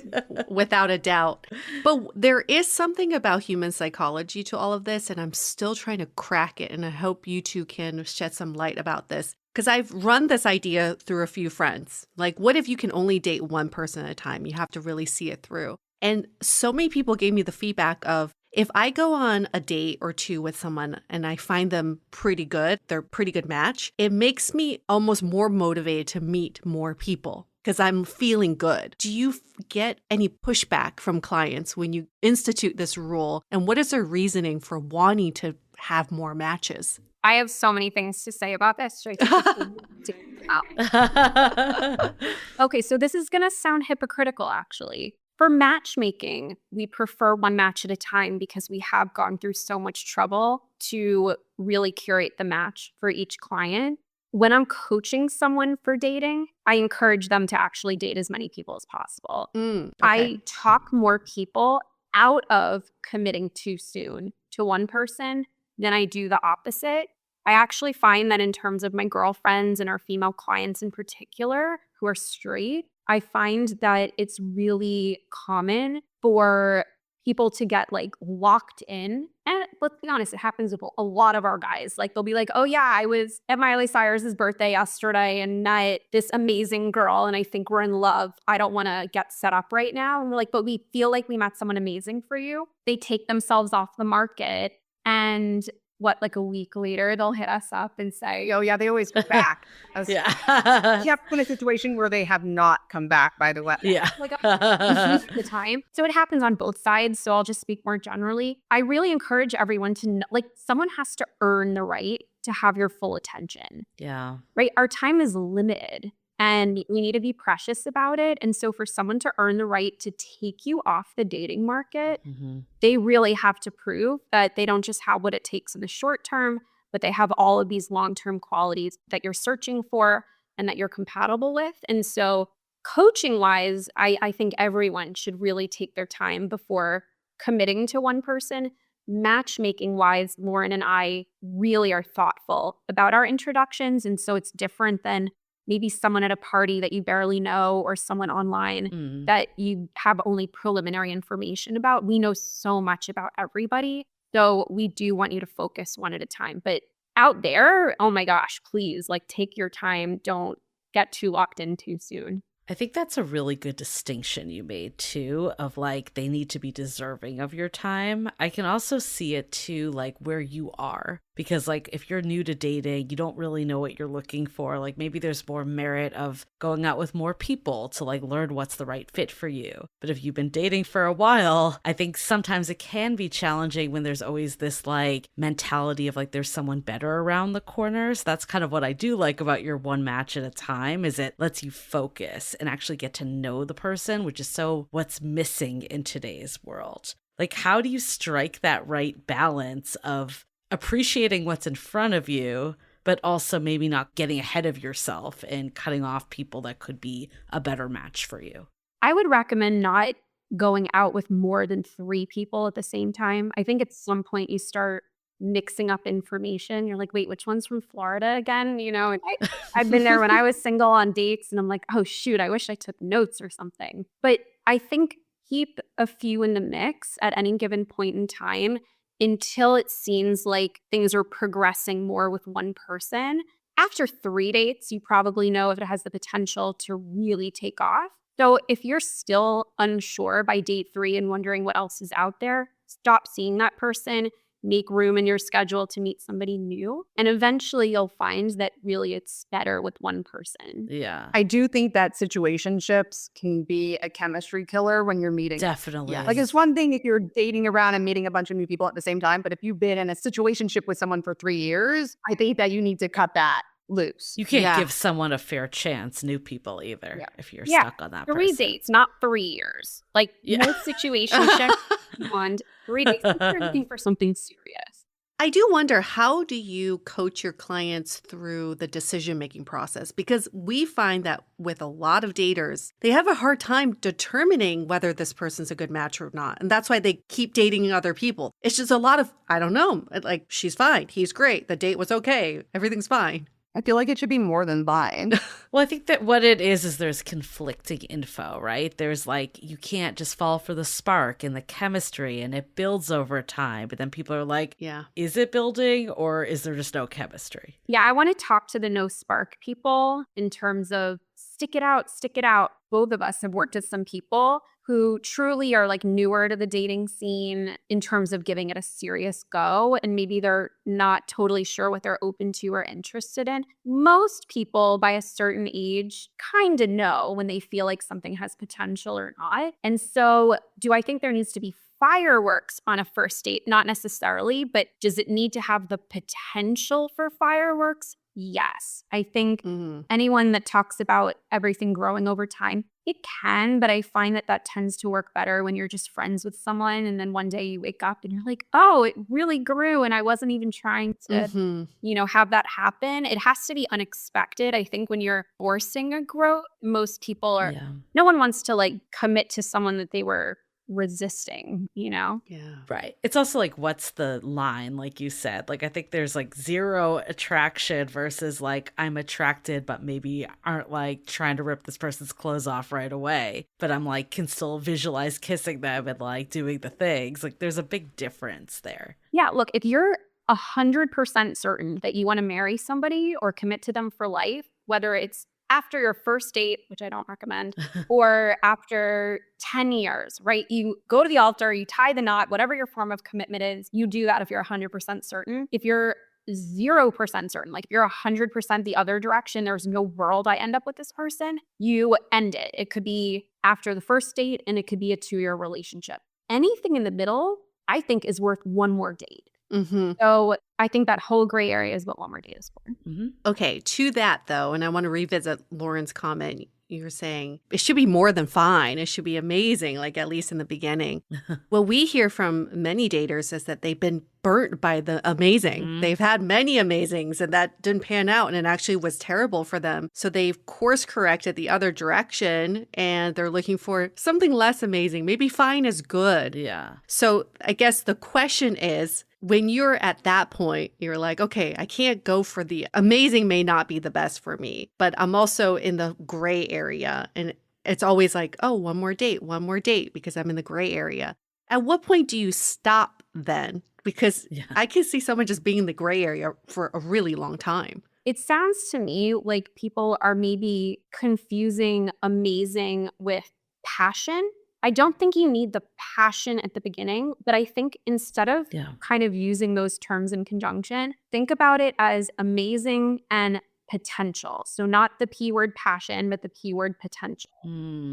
S1: Without a doubt. But there is something about human psychology to all of this, and I'm still trying to crack it. And I hope you two can shed some light about this. Because I've run this idea through a few friends. Like, what if you can only date one person at a time? You have to really see it through. And so many people gave me the feedback of, if I go on a date or two with someone and I find them pretty good, they're a pretty good match, it makes me almost more motivated to meet more people because I'm feeling good. Do you get any pushback from clients when you institute this rule? And what is their reasoning for wanting to have more matches?
S3: I have so many things to say about this. Okay, so this is going to sound hypocritical, actually. For matchmaking, we prefer one match at a time because we have gone through so much trouble to really curate the match for each client. When I'm coaching someone for dating, I encourage them to actually date as many people as possible.
S1: Okay.
S3: I talk more people out of committing too soon to one person than I do the opposite. I actually find that in terms of my girlfriends and our female clients in particular who are straight, I find that it's really common for people to get like locked in. And let's be honest, it happens with a lot of our guys. Like they'll be like, oh yeah, I was at Miley Cyrus's birthday yesterday and met this amazing girl and I think we're in love. I don't want to get set up right now. And we're like, but we feel like we met someone amazing for you. They take themselves off the market and like a week later, they'll hit us up and say,
S4: Oh, yeah, they always go back.
S2: Yeah.
S4: You have been in a situation where they have not come back, by the way.
S2: Yeah.
S3: like the time. So it happens on both sides. So I'll just speak more generally. I really encourage everyone to know, like someone has to earn the right to have your full attention,
S2: Yeah.
S3: right? Our time is limited and we need to be precious about it. And so for someone to earn the right to take you off the dating market, they really have to prove that they don't just have what it takes in the short term, but they have all of these long-term qualities that you're searching for and that you're compatible with. And so coaching-wise, I think everyone should really take their time before committing to one person. Matchmaking-wise, Lauren and I really are thoughtful about our introductions. And so it's different than maybe someone at a party that you barely know or someone online that you have only preliminary information about. We know so much about everybody. So we do want you to focus one at a time. But out there, oh my gosh, please, like take your time. Don't get too locked in too soon.
S2: I think that's a really good distinction you made too, of like they need to be deserving of your time. I can also see it too, like where you are. Because like if you're new to dating, you don't really know what you're looking for. Like maybe there's more merit of going out with more people to like learn what's the right fit for you. But if you've been dating for a while, I think sometimes it can be challenging when there's always this like mentality of like there's someone better around the corners. That's kind of what I do like about your one match at a time, is it lets you focus and actually get to know the person, which is so what's missing in today's world. Like how do you strike that right balance of appreciating what's in front of you, but also maybe not getting ahead of yourself and cutting off people that could be a better match for you?
S3: I would recommend not going out with more than 3 people at the same time. I think at some point you start mixing up information. You're like, wait, which one's from Florida again? You know, and I've been there when I was single on dates and I'm like, oh shoot, I wish I took notes or something. But I think keep a few in the mix at any given point in time until it seems like things are progressing more with one person. After 3 dates, you probably know if it has the potential to really take off. So if you're still unsure by date 3 and wondering what else is out there, stop seeing that person, make room in your schedule to meet somebody new. And eventually you'll find that really it's better with one person.
S2: Yeah.
S4: I do think that situationships can be a chemistry killer when you're meeting.
S2: Definitely.
S4: Yeah. Like it's one thing if you're dating around and meeting a bunch of new people at the same time, but if you've been in a situationship with someone for 3 years, I think that you need to cut that loose.
S2: You can't give someone a fair chance, new people either, if you're stuck on that
S3: 3
S2: person.
S3: dates, not 3 years. Like most situationships beyond 3 dates, if you're looking for something serious.
S1: I do wonder, how do you coach your clients through the decision-making process? Because we find that with a lot of daters, they have a hard time determining whether this person's a good match or not. And that's why they keep dating other people. It's just a lot of, I don't know, like, she's fine, he's great, the date was okay, everything's fine.
S4: I feel like it should be more than fine.
S2: Well, I think that what it is there's conflicting info, right? There's like, you can't just fall for the spark and the chemistry and it builds over time. But then people are like, is it building or is there just no chemistry?
S3: Yeah, I want to talk to the no spark people in terms of stick it out, stick it out. Both of us have worked with some people who truly are like newer to the dating scene in terms of giving it a serious go. And maybe they're not totally sure what they're open to or interested in. Most people by a certain age kind of know when they feel like something has potential or not. And so do I think there needs to be fireworks on a first date? Not necessarily, but does it need to have the potential for fireworks? Yes. I think anyone that talks about everything growing over time, it can, but I find that that tends to work better when you're just friends with someone and then one day you wake up and you're like, oh, it really grew and I wasn't even trying to, have that happen. It has to be unexpected. I think when you're forcing a growth, most people are, no one wants to like commit to someone that they were resisting, you know?
S1: Yeah.
S2: Right. It's also like, what's the line, like you said? Like, I think there's like zero attraction versus like, I'm attracted, but maybe aren't like trying to rip this person's clothes off right away. But I'm like, can still visualize kissing them and like doing the things. Like, there's a big difference there.
S3: Yeah, look, if you're 100% certain that you want to marry somebody or commit to them for life, whether it's after your first date, which I don't recommend, or after 10 years, right? You go to the altar, you tie the knot, whatever your form of commitment is, you do that if you're 100% certain. If you're 0% certain, like if you're 100% the other direction, there's no world I end up with this person, you end it. It could be after the first date and it could be a 2-year relationship. Anything in the middle, I think, is worth one more date.
S1: Mm-hmm.
S3: So I think that whole gray area is what one more date is for.
S2: Mm-hmm.
S1: Okay, to that though, and I want to revisit Lauren's comment. You were saying it should be more than fine. It should be amazing, like at least in the beginning. What we hear from many daters is that they've been burnt by the amazing.
S2: Mm.
S1: They've had many amazings and that didn't pan out and it actually was terrible for them. So they've course corrected the other direction and they're looking for something less amazing. Maybe fine is good.
S2: Yeah.
S1: So I guess the question is, when you're at that point, you're like, okay, I can't go for the amazing may not be the best for me, but I'm also in the gray area. And it's always like, oh, one more date because I'm in the gray area. At what point do you stop then? Because I can see someone just being in the gray area for a really long time.
S3: It sounds to me like people are maybe confusing amazing with passion. I don't think you need the passion at the beginning, but I think instead of kind of using those terms in conjunction, think about it as amazing and potential. So not the P word passion, but the P word potential.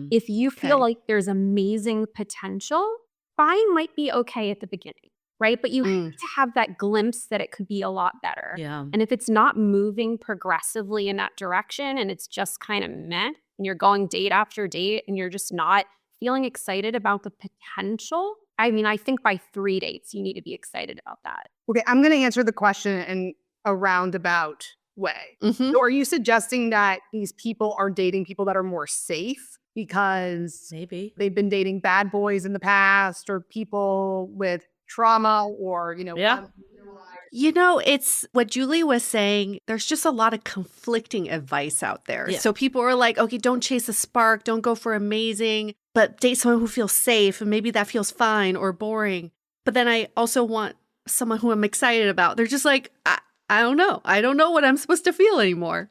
S3: If you feel like there's amazing potential, fine might be okay at the beginning, right? But you have to have that glimpse that it could be a lot better.
S2: Yeah.
S3: And if it's not moving progressively in that direction and it's just kind of meh, and you're going date after date and you're just not feeling excited about the potential, I mean, I think by 3 dates, you need to be excited about that.
S4: Okay, I'm going to answer the question in a roundabout way.
S1: Mm-hmm.
S4: So are you suggesting that these people are dating people that are more safe because
S2: maybe
S4: they've been dating bad boys in the past or people with trauma or,
S1: You know, it's what Julie was saying. There's just a lot of conflicting advice out there.
S2: Yeah.
S1: So people are like, okay, don't chase a spark. Don't go for amazing, but date someone who feels safe. And maybe that feels fine or boring. But then I also want someone who I'm excited about. They're just like, I don't know. I don't know what I'm supposed to feel anymore.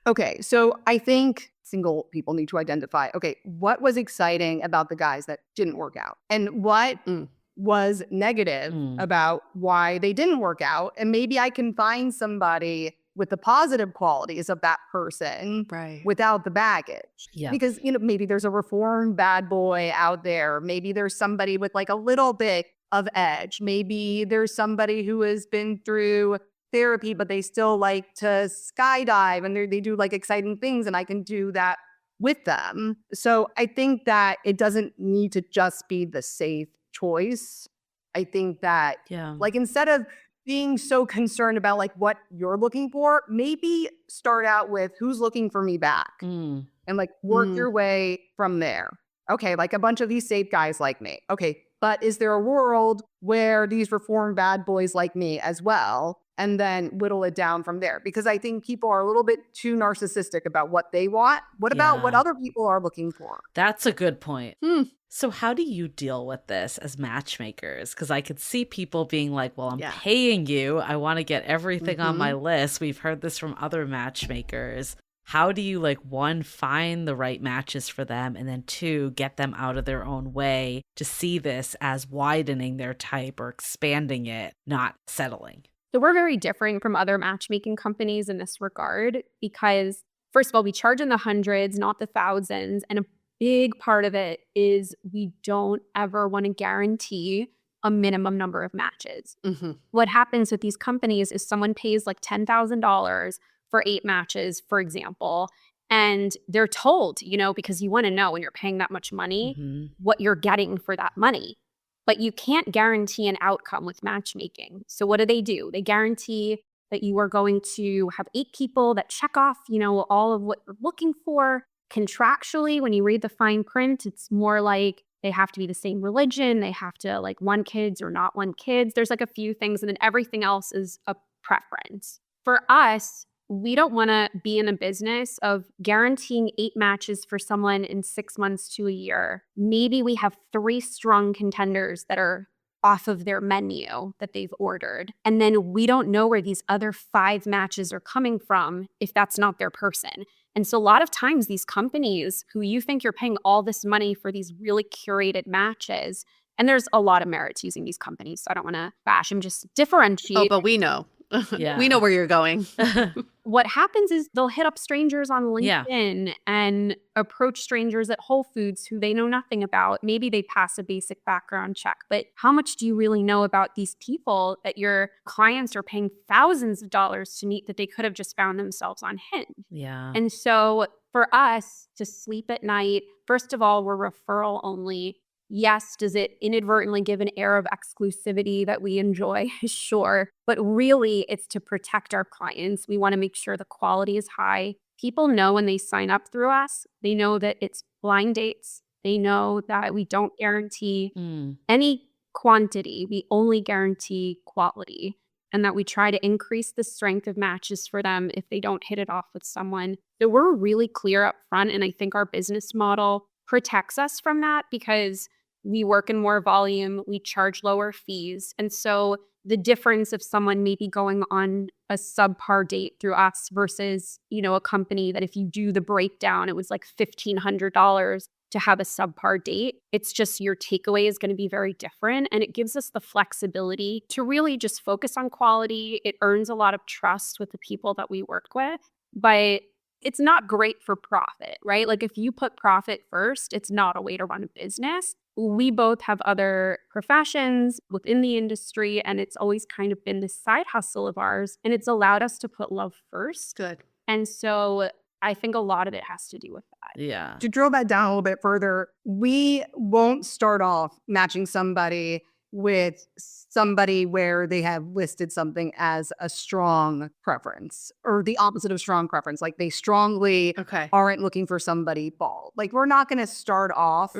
S4: Okay, so I think single people need to identify, okay, what was exciting about the guys that didn't work out? And what was negative about why they didn't work out? And maybe I can find somebody with the positive qualities of that person without the baggage.
S2: Yeah.
S4: Because, maybe there's a reformed bad boy out there. Maybe there's somebody with like a little bit of edge. Maybe there's somebody who has been through therapy, but they still like to skydive and they do like exciting things and I can do that with them. So I think that it doesn't need to just be the safe choice. I think that like instead of being so concerned about like what you're looking for, maybe start out with who's looking for me back and like work your way from there. Okay, like a bunch of these safe guys like me. Okay, but is there a world where these reformed bad boys like me as well? And then whittle it down from there. Because I think people are a little bit too narcissistic about what they want. What about what other people are looking for?
S2: That's a good point. So how do you deal with this as matchmakers? Because I could see people being like, well, I'm paying you. I want to get everything on my list. We've heard this from other matchmakers. How do you, like, 1, find the right matches for them, and then 2, get them out of their own way to see this as widening their type or expanding it, not settling?
S3: So we're very different from other matchmaking companies in this regard because, first of all, we charge in the hundreds, not the thousands. And a big part of it is we don't ever want to guarantee a minimum number of matches. What happens with these companies is someone pays like $10,000 for 8 matches, for example, and they're told, because you want to know when you're paying that much money, what you're getting for that money. But you can't guarantee an outcome with matchmaking. So what do? They guarantee that you are going to have 8 people that check off, all of what you're looking for. Contractually, when you read the fine print, it's more like They have to be the same religion. They have to like want kids or not want kids. There's like a few things, and then everything else is a preference. For us, we don't want to be in a business of guaranteeing 8 matches for someone in 6 months to a year. Maybe we have 3 strong contenders that are off of their menu that they've ordered. And then we don't know where these other 5 matches are coming from if that's not their person. And so a lot of times these companies who you think you're paying all this money for these really curated matches, and there's a lot of merit to using these companies, so I don't want to bash them, just differentiate.
S1: Oh, but we know.
S2: Yeah.
S1: We know where you're going.
S3: What happens is they'll hit up strangers on LinkedIn and approach strangers at Whole Foods who they know nothing about. Maybe they pass a basic background check, but how much do you really know about these people that your clients are paying thousands of dollars to meet that they could have just found themselves on Hinge?
S2: Yeah.
S3: And so for us to sleep at night, first of all, we're referral only. Yes, does it inadvertently give an air of exclusivity that we enjoy? Sure. But really, it's to protect our clients. We want to make sure the quality is high. People know when they sign up through us, they know that it's blind dates. They know that we don't guarantee any quantity. We only guarantee quality, and that we try to increase the strength of matches for them if they don't hit it off with someone. So we're really clear up front, and I think our business model protects us from that because we work in more volume, we charge lower fees. And so the difference of someone maybe going on a subpar date through us versus, a company that if you do the breakdown, it was like $1,500 to have a subpar date. It's just your takeaway is going to be very different. And it gives us the flexibility to really just focus on quality. It earns a lot of trust with the people that we work with. But it's not great for profit, right? Like if you put profit first, it's not a way to run a business. We both have other professions within the industry, and it's always kind of been this side hustle of ours, and it's allowed us to put love first.
S1: Good.
S3: And so I think a lot of it has to do with that.
S2: Yeah.
S4: To drill that down a little bit further, we won't start off matching somebody with somebody where they have listed something as a strong preference or the opposite of strong preference. Like they strongly aren't looking for somebody bald. Like we're not going to start off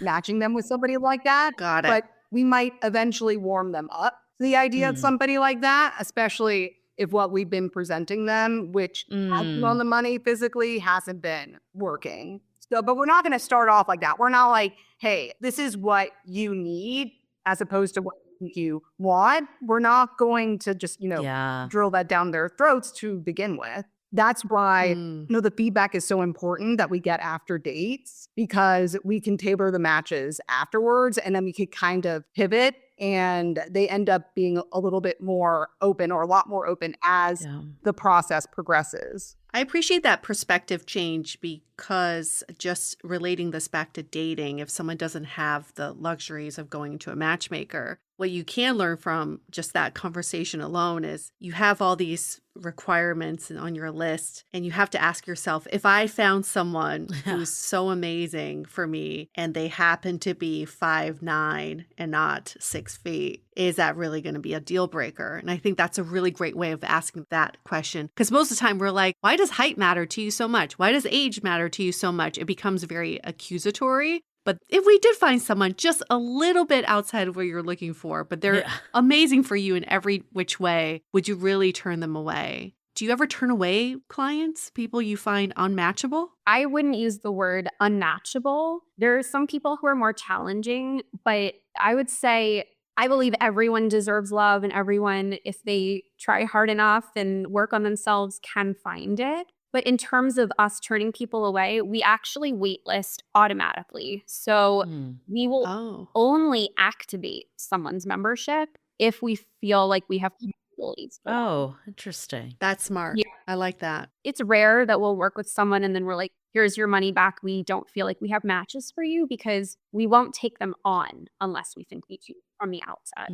S4: matching them with somebody like that.
S1: Got it.
S4: But we might eventually warm them up to the idea of somebody like that, especially if what we've been presenting them, which has been on the money physically, hasn't been working. So, but we're not going to start off like that. We're not like, hey, this is what you need, as opposed to what you want. We're not going to just, drill that down their throats to begin with. That's why, the feedback is so important that we get after dates, because we can tailor the matches afterwards and then we could kind of pivot and they end up being a little bit more open or a lot more open as the process progresses.
S1: I appreciate that perspective change because just relating this back to dating, if someone doesn't have the luxuries of going to a matchmaker, what you can learn from just that conversation alone is you have all these requirements on your list and you have to ask yourself, if I found someone who's so amazing for me and they happen to be 5'9" and not 6 feet, is that really going to be a deal breaker? And I think that's a really great way of asking that question, because most of the time we're like, why does height matter to you so much? Why does age matter to you so much? It becomes very accusatory. But if we did find someone just a little bit outside of what you're looking for, but they're amazing for you in every which way, would you really turn them away? Do you ever turn away clients, people you find unmatchable?
S3: I wouldn't use the word unmatchable. There are some people who are more challenging, but I would say I believe everyone deserves love, and everyone, if they try hard enough and work on themselves, can find it. But in terms of us turning people away, we actually waitlist automatically. So we will only activate someone's membership if we feel like we have capabilities.
S2: Oh, interesting.
S1: That's smart.
S3: Yeah.
S1: I like that.
S3: It's rare that we'll work with someone and then we're like, here's your money back. We don't feel like we have matches for you, because we won't take them on unless we think we do from the outset.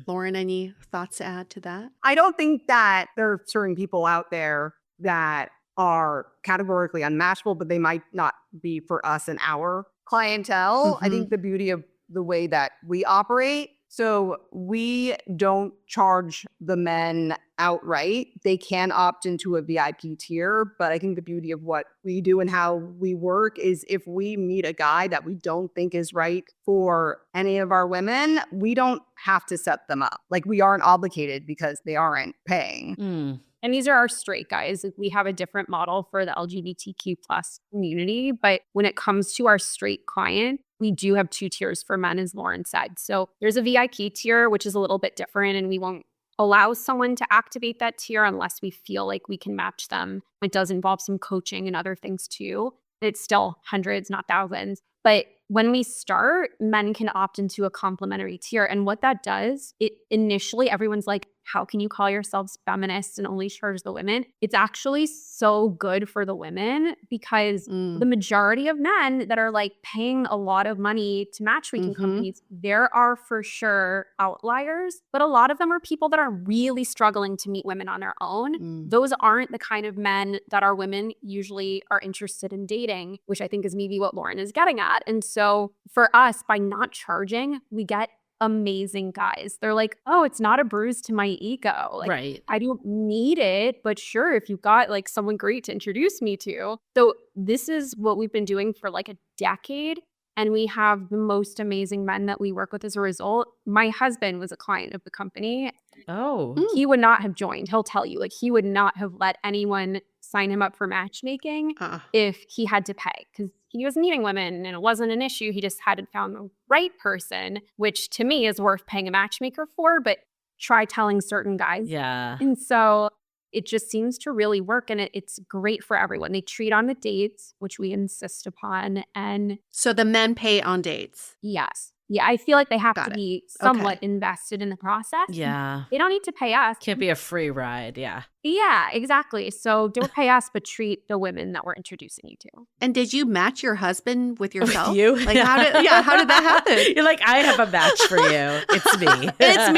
S1: Lauren, any thoughts to add to that?
S4: I don't think that there are certain people out there that are categorically unmatchable, but they might not be for us and our clientele. I think the beauty of the way that we operate So we don't charge the men outright. They can opt into a VIP tier, but I think the beauty of what we do and how we work is if we meet a guy that we don't think is right for any of our women, we don't have to set them up. Like, we aren't obligated because they aren't paying.
S2: Mm.
S3: And these are our straight guys. We have a different model for the LGBTQ plus community. But when it comes to our straight client, we do have 2 tiers for men, as Lauren said. So there's a VIP tier, which is a little bit different, and we won't allow someone to activate that tier unless we feel like we can match them. It does involve some coaching and other things too. It's still hundreds, not thousands. But when we start, men can opt into a complimentary tier. And what that does, it initially, everyone's like, how can you call yourselves feminists and only charge the women? It's actually so good for the women because the majority of men that are like paying a lot of money to matchmaking companies, there are for sure outliers, but a lot of them are people that are really struggling to meet women on their own. Those aren't the kind of men that our women usually are interested in dating, which I think is maybe what Lauren is getting at. And so for us, by not charging, we get amazing guys. They're like, oh, it's not a bruise to my ego. Like,
S2: Right.
S3: I don't need it, but sure, if you've got like someone great to introduce me to. So this is what we've been doing for like a decade. And we have the most amazing men that we work with as a result. My husband was a client of the company.
S2: Oh.
S3: He would not have joined. He'll tell you, like, he would not have let anyone sign him up for matchmaking if he had to pay, because he was meeting women and it wasn't an issue. He just hadn't found the right person, which to me is worth paying a matchmaker for, but try telling certain guys.
S2: Yeah.
S3: And so it just seems to really work, and it's great for everyone. They treat on the dates, which we insist upon. And
S1: So the men pay on dates.
S3: yes. Yeah, I feel like they have
S1: Got
S3: to
S1: it.
S3: be somewhat invested in the process.
S2: Yeah.
S3: They don't need to pay us.
S2: Can't be a free ride. Yeah.
S3: Yeah, exactly. So don't pay us, but treat the women that we're introducing you to.
S1: And did you match your husband with yourself?
S2: You?
S1: Like, how did that happen?
S2: You're like, I have a match for you. It's me.
S1: It's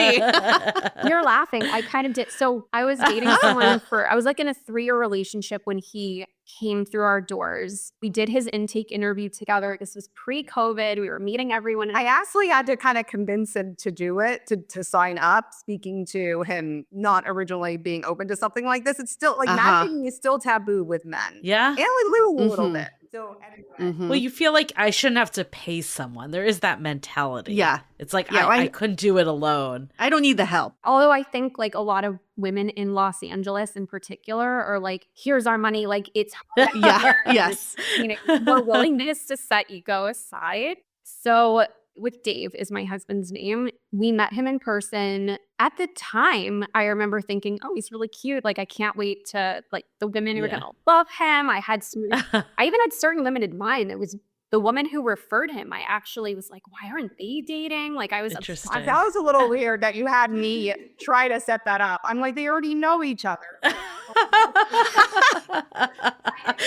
S1: me.
S3: You're laughing. I kind of did. So I was dating someone I was like in a 3-year relationship when he came through our doors. We did his intake interview together. This was pre-COVID. We were meeting everyone.
S4: I actually had to kind of convince him to do it, to sign up, speaking to him not originally being open to something like this. It's still like matchmaking is still taboo with men.
S2: Yeah.
S4: And with women a little bit. So anyway.
S2: Well, you feel like I shouldn't have to pay someone. There is that mentality.
S1: Yeah.
S2: It's like,
S1: Yeah,
S2: I couldn't do it alone.
S1: I don't need the help.
S3: Although I think like a lot of women in Los Angeles in particular are like, here's our money. Like, it's
S1: Yeah. Yes.
S3: you know, more willingness to set ego aside. So with Dave is my husband's name. We met him in person. At the time, I remember thinking, oh, he's really cute. Like, I can't wait to, like, the women who are going to love him. I even had certain women in mind. It was the woman who referred him. I actually was like, why aren't they dating? Like, I was
S2: Interesting.
S3: obsessed.
S4: That was a little weird that you had me try to set that up. I'm like, they already know each other.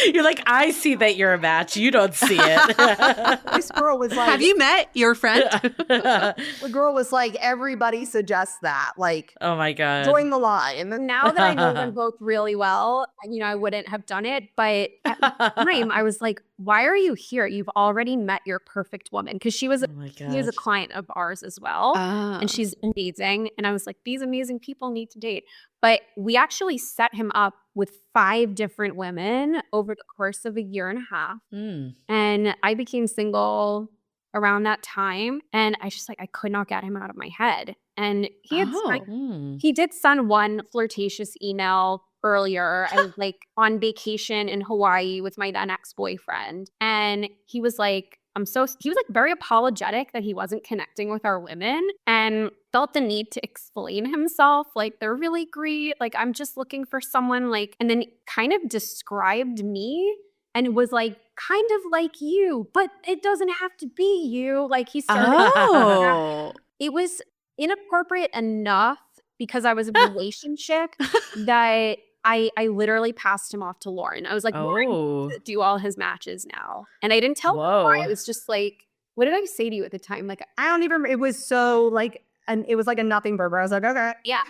S2: You're like, I see that you're a match. You don't see it.
S4: This girl was like,
S1: Have you met your friend?
S4: the girl was like, everybody suggests that. Like,
S2: Oh my God.
S4: join the line.
S3: Now that I know them both really well, you know, I wouldn't have done it. But at the time, I was like, why are you here? You've already met your perfect woman. Because she was,
S2: Oh my
S3: he was a
S2: gosh.
S3: client of ours as well.
S1: Ah.
S3: And she's amazing. And I was like, these amazing people need to date. But we actually set him up with 5 different women over the course of a year and a half.
S2: Mm.
S3: And I became single around that time. And I just like, I could not get him out of my head. And he had
S2: Mm.
S3: he did send one flirtatious email earlier. I was like on vacation in Hawaii with my then ex-boyfriend. And he was like, he was like very apologetic that he wasn't connecting with our women and felt the need to explain himself. Like, they're really great. Like, I'm just looking for someone like, and then kind of described me and was like, kind of like you, but it doesn't have to be you. Like, he started.
S1: Oh.
S3: It was inappropriate enough because I was in a relationship that I literally passed him off to Lauren. I was like, Lauren,
S2: Oh.
S3: do all his matches now. And I didn't tell him
S2: Whoa.
S3: why. I was just like, what did I say to you at the time? Like,
S4: I don't even, it was so like, and it was like a nothing burger. I was like, okay.
S3: yeah.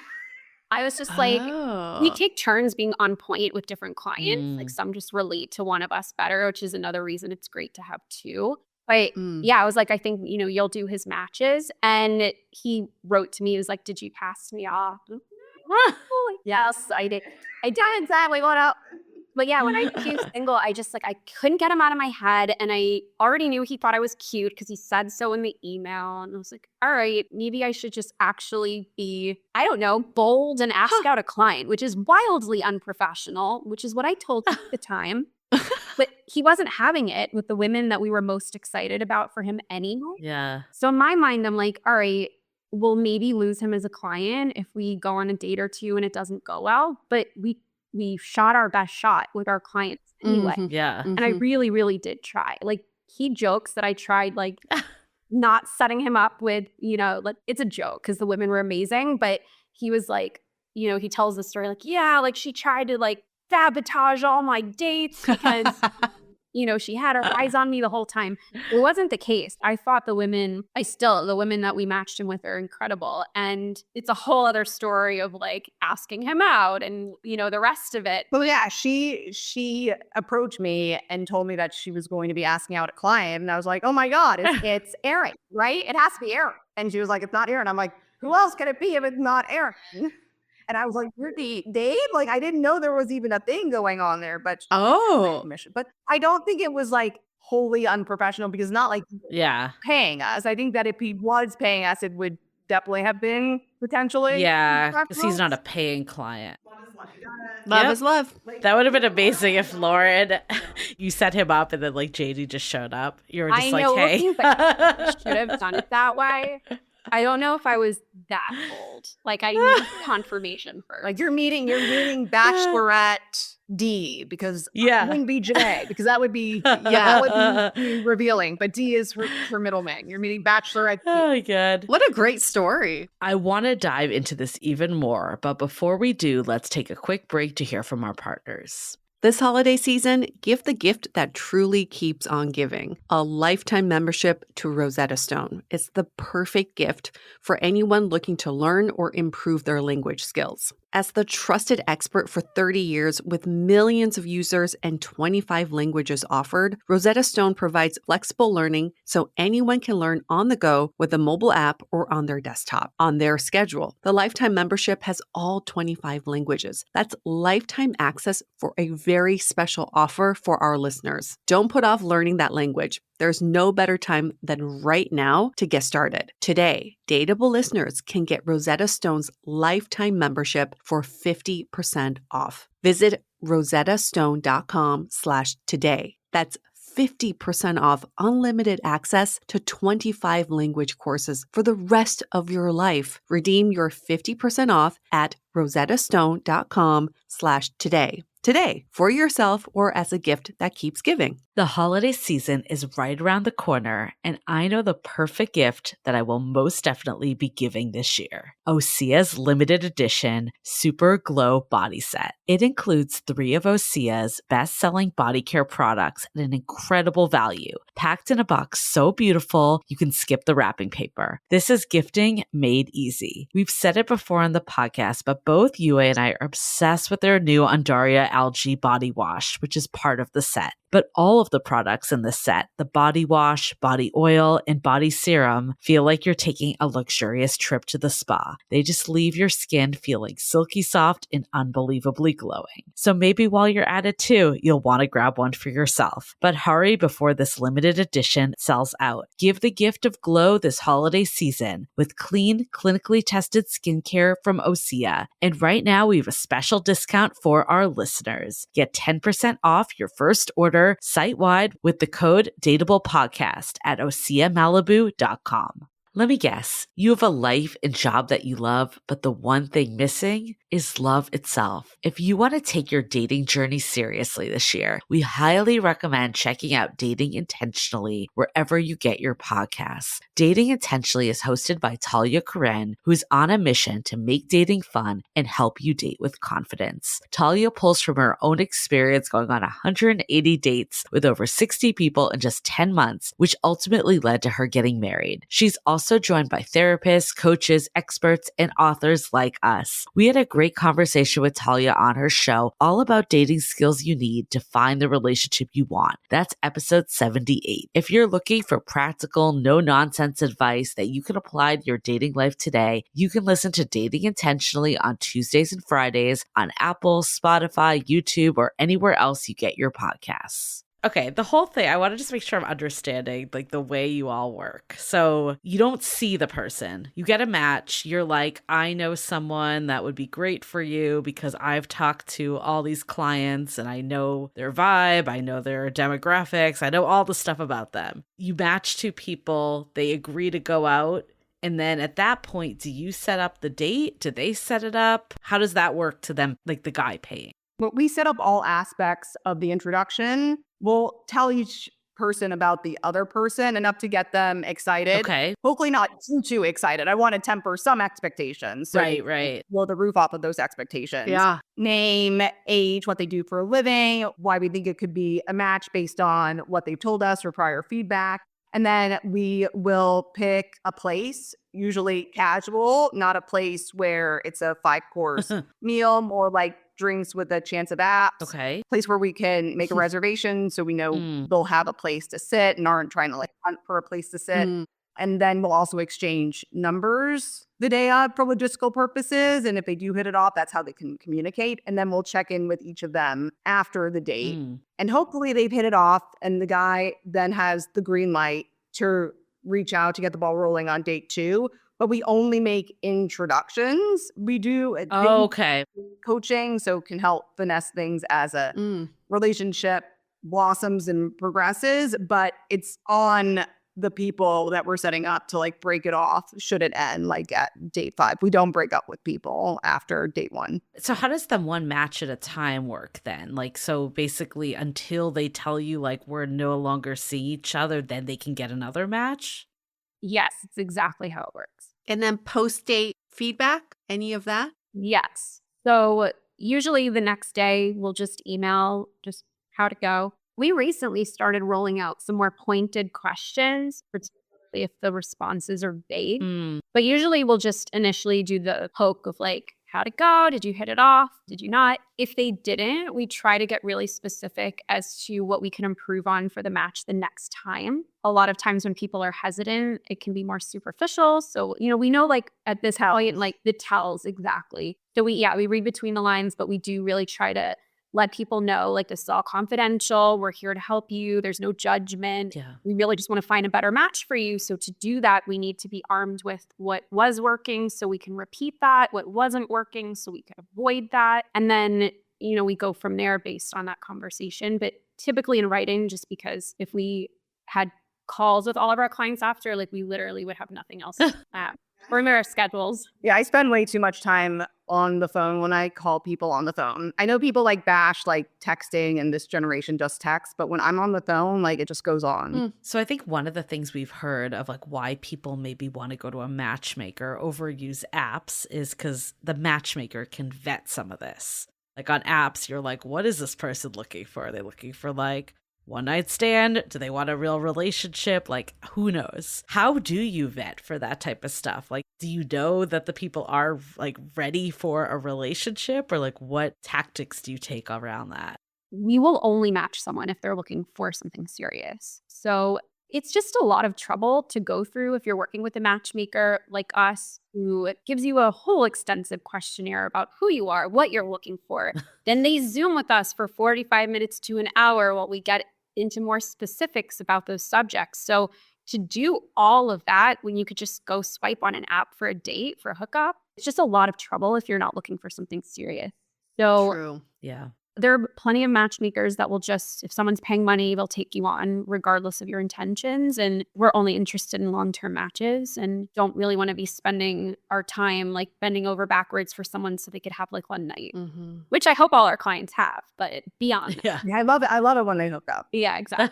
S3: I was just like,
S1: Oh.
S3: we take turns being on point with different clients.
S2: Mm.
S3: Like, some just relate to one of us better, which is another reason it's great to have 2. But yeah, I was like, I think, you'll do his matches. And he wrote to me, he was like, did you pass me off? Yes, I did. I did exactly what up. But yeah, when I became single, I just I couldn't get him out of my head. And I already knew he thought I was cute because he said so in the email. And I was like, all right, maybe I should just actually be, I don't know, bold and ask out a client, which is wildly unprofessional, which is what I told him at the time. But he wasn't having it with the women that we were most excited about for him anyway.
S2: Yeah.
S3: So in my mind, I'm like, all right, we'll maybe lose him as a client if we go on a date or two and it doesn't go well. But we shot our best shot with our clients anyway.
S2: Yeah.
S3: And I really, really did try. He jokes that I tried not setting him up with, it's a joke because the women were amazing. But he was he tells the story she tried to sabotage all my dates because she had her eyes on me the whole time. It wasn't the case. I thought the women that we matched him with are incredible. And it's a whole other story of asking him out and, the rest of it.
S4: Well, yeah, she approached me and told me that she was going to be asking out a client. And I was like, oh my God, it's Aaron, right? It has to be Aaron. And she was like, it's not Aaron. I'm like, who else can it be if it's not Aaron? And I was like, you're the date? I didn't know there was even a thing going on there. But but I don't think it was wholly unprofessional because not paying us. I think that if he was paying us, it would definitely have been potentially.
S2: Yeah, because he's not a paying client.
S1: Love is love.
S2: That would have been amazing if Lauren, you set him up and then Jaydi just showed up. You were just hey.
S3: Should have done it that way. I don't know if I was that bold. I need confirmation first.
S4: You're meeting Bachelorette D because it wouldn't be Janae because that would be that would be revealing. But D is her middle name. You're meeting Bachelorette D.
S2: Oh my God.
S1: What a great story.
S2: I want to dive into this even more, but before we do, let's take a quick break to hear from our partners.
S1: This holiday season, give the gift that truly keeps on giving, a lifetime membership to Rosetta Stone. It's the perfect gift for anyone looking to learn or improve their language skills. As the trusted expert for 30 years with millions of users and 25 languages offered, Rosetta Stone provides flexible learning so anyone can learn on the go with a mobile app or on their desktop, on their schedule. The lifetime membership has all 25 languages. That's lifetime access for a very special offer for our listeners. Don't put off learning that language. There's no better time than right now to get started. Today, Dateable listeners can get Rosetta Stone's lifetime membership for 50% off. Visit rosettastone.com/today. That's 50% off unlimited access to 25 language courses for the rest of your life. Redeem your 50% off at rosettastone.com/today. Today, for yourself or as a gift that keeps giving.
S2: The holiday season is right around the corner, and I know the perfect gift that I will most definitely be giving this year. Osea's limited edition Super Glow Body Set. It includes 3 of Osea's best-selling body care products at an incredible value, packed in a box so beautiful you can skip the wrapping paper. This is gifting made easy. We've said it before on the podcast, but both Yue and I are obsessed with their new Undaria algae body wash, which is part of the set. But all of the products in the set, the body wash, body oil, and body serum, feel like you're taking a luxurious trip to the spa. They just leave your skin feeling silky soft and unbelievably glowing. So maybe while you're at it too, you'll want to grab one for yourself. But hurry before this limited edition sells out. Give the gift of glow this holiday season with clean, clinically tested skincare from Osea. And right now we have a special discount for our listeners. Get 10% off your first order site-wide with the code DATEABLEPODCAST at OseaMalibu.com. Let me guess, you have a life and job that you love, but the one thing missing is love itself. If you want to take your dating journey seriously this year, we highly recommend checking out Dating Intentionally wherever you get your podcasts. Dating Intentionally is hosted by Talia Karen, who's on a mission to make dating fun and help you date with confidence. Talia pulls from her own experience going on 180 dates with over 60 people in just 10 months, which ultimately led to her getting married. She's also also joined by therapists, coaches, experts, and authors like us. We had a great conversation with Talia on her show, all about dating skills you need to find the relationship you want. That's episode 78. If you're looking for practical, no-nonsense advice that you can apply to your dating life today, you can listen to Dating Intentionally on Tuesdays and Fridays on Apple, Spotify, YouTube, or anywhere else you get your podcasts. Okay, the whole thing, I want to just make sure I'm understanding like the way you all work. So you don't see the person. You get a match. You're like, I know someone that would be great for you because I've talked to all these clients and I know their vibe. I know their demographics. I know all the stuff about them. You match two people. They agree to go out. And then at that point, do you set up the date? Do they set it up? How does that work to them, like the guy paying?
S4: Well, we set up all aspects of the introduction. We'll tell each person about the other person enough to get them excited.
S2: Okay.
S4: Hopefully not too excited. I want to temper some expectations. So
S2: Right.
S4: blow the roof off of those expectations.
S1: Yeah.
S4: Name, age, what they do for a living, why we think it could be a match based on what they've told us or prior feedback. And then we will pick a place, usually casual, not a place where it's a 5-course meal, more like drinks with a chance of apps.
S2: Okay.
S4: Place where we can make a reservation so we know they'll have a place to sit and aren't trying to like hunt for a place to sit. And then we'll also exchange numbers the day of for logistical purposes. And if they do hit it off, that's how they can communicate. And then we'll check in with each of them after the date. And hopefully they've hit it off and the guy then has the green light to reach out to get the ball rolling on date 2. But we only make introductions. We do coaching, so can help finesse things as a relationship blossoms and progresses. But it's on the people that we're setting up to like break it off should it end like at date 5. We don't break up with people after date 1.
S2: So how does the one match at a time work then? Like, so basically until they tell you like we're no longer seeing each other, then they can get another match?
S3: Yes, it's exactly how it works.
S1: And then post-date feedback, any of that?
S3: Yes. So usually the next day we'll just email just how to go. We recently started rolling out some more pointed questions, particularly if the responses are vague. But usually we'll just initially do the poke of like, how'd it go? Did you hit it off? Did you not? If they didn't, we try to get really specific as to what we can improve on for the match the next time. A lot of times when people are hesitant, it can be more superficial. So, we know like at this point, like the tells exactly. So we read between the lines, but we do really try to let people know like this is all confidential. We're here to help you. There's no judgment.
S2: Yeah.
S3: We really just want to find a better match for you. So to do that, we need to be armed with what was working so we can repeat that, what wasn't working so we can avoid that. And then, we go from there based on that conversation. But typically in writing, just because if we had calls with all of our clients after, like we literally would have nothing else or in our schedules.
S4: Yeah, I spend way too much time on the phone when I call people on the phone. I know people like bash like texting and this generation just text, but when I'm on the phone, like it just goes on.
S2: So I think one of the things we've heard of like why people maybe want to go to a matchmaker over use apps is because the matchmaker can vet some of this. Like on apps, you're like, what is this person looking for? Are they looking for like one night stand? Do they want a real relationship? Like, who knows? How do you vet for that type of stuff? Like, do you know that the people are like ready for a relationship, or like what tactics do you take around that?
S3: We will only match someone if they're looking for something serious. So it's just a lot of trouble to go through if you're working with a matchmaker like us, who gives you a whole extensive questionnaire about who you are, what you're looking for. Then they Zoom with us for 45 minutes to an hour while we get into more specifics about those subjects. So to do all of that when you could just go swipe on an app for a date, for a hookup, it's just a lot of trouble if you're not looking for something serious. So
S1: True.
S2: Yeah.
S3: there are plenty of matchmakers that will just, if someone's paying money, they'll take you on regardless of your intentions. And we're only interested in long-term matches and don't really want to be spending our time like bending over backwards for someone so they could have like one night, which I hope all our clients have, but beyond.
S2: Yeah.
S4: Yeah, I love it. I love it when they hook up.
S3: Yeah, exactly.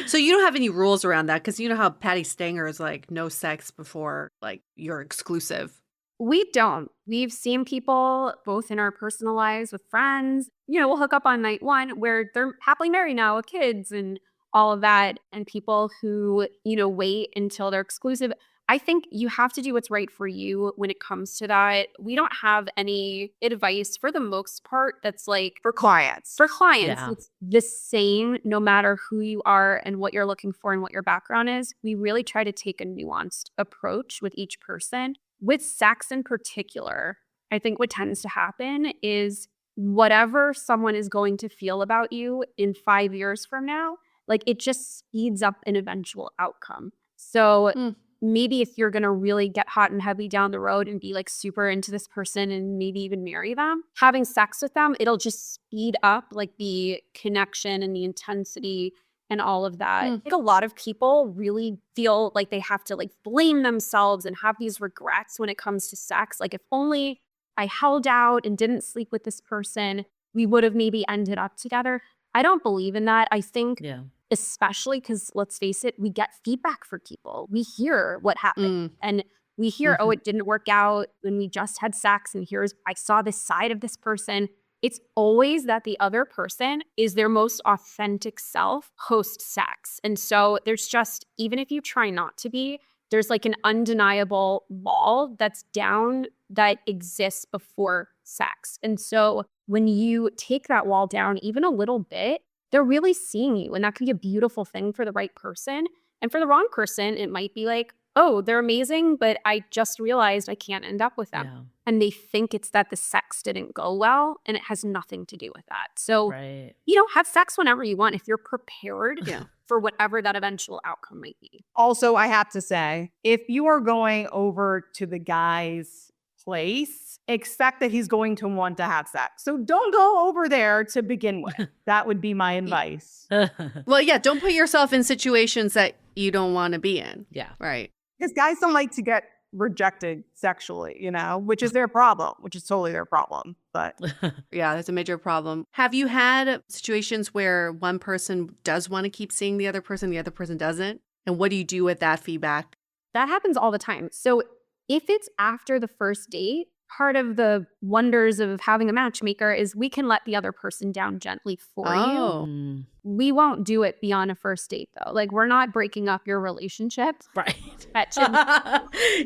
S1: So you don't have any rules around that, because you know how Patty Stanger is like no sex before like you're exclusive.
S3: We don't. We've seen people both in our personal lives with friends. We'll hook up on night 1 where they're happily married now with kids and all of that, and people who, wait until they're exclusive. I think you have to do what's right for you when it comes to that. We don't have any advice for the most part that's like
S4: For clients.
S2: Yeah.
S3: It's the same no matter who you are and what you're looking for and what your background is. We really try to take a nuanced approach with each person. With sex in particular, I think what tends to happen is whatever someone is going to feel about you in 5 years from now, like it just speeds up an eventual outcome. So maybe if you're going to really get hot and heavy down the road and be like super into this person and maybe even marry them, having sex with them, it'll just speed up like the connection and the intensity and all of that. I think a lot of people really feel like they have to like blame themselves and have these regrets when it comes to sex. Like if only I held out and didn't sleep with this person, we would have maybe ended up together. I don't believe in that. I think especially because let's face it, we get feedback from people. We hear what happened and we hear, oh, it didn't work out when we just had sex. And I saw this side of this person. It's always that the other person is their most authentic self post sex. And so there's just, even if you try not to be, there's like an undeniable wall that's down that exists before sex. And so when you take that wall down even a little bit, they're really seeing you. And that can be a beautiful thing for the right person. And for the wrong person, it might be like, oh, they're amazing, but I just realized I can't end up with them.
S2: Yeah.
S3: And they think it's that the sex didn't go well, and it has nothing to do with that. So, have sex whenever you want if you're prepared for whatever that eventual outcome might be.
S4: Also, I have to say, if you are going over to the guy's place, expect that he's going to want to have sex. So don't go over there to begin with. That would be my advice.
S1: Well, yeah, don't put yourself in situations that you don't want to be in.
S2: Yeah.
S1: Right.
S4: Because guys don't like to get rejected sexually, which is their problem, which is totally their problem. But
S1: yeah, that's a major problem. Have you had situations where one person does want to keep seeing the other person doesn't? And what do you do with that feedback?
S3: That happens all the time. So if it's after the first date, part of the wonders of having a matchmaker is we can let the other person down gently for you. We won't do it beyond a first date, though. Like, we're not breaking up your relationship.
S2: Right.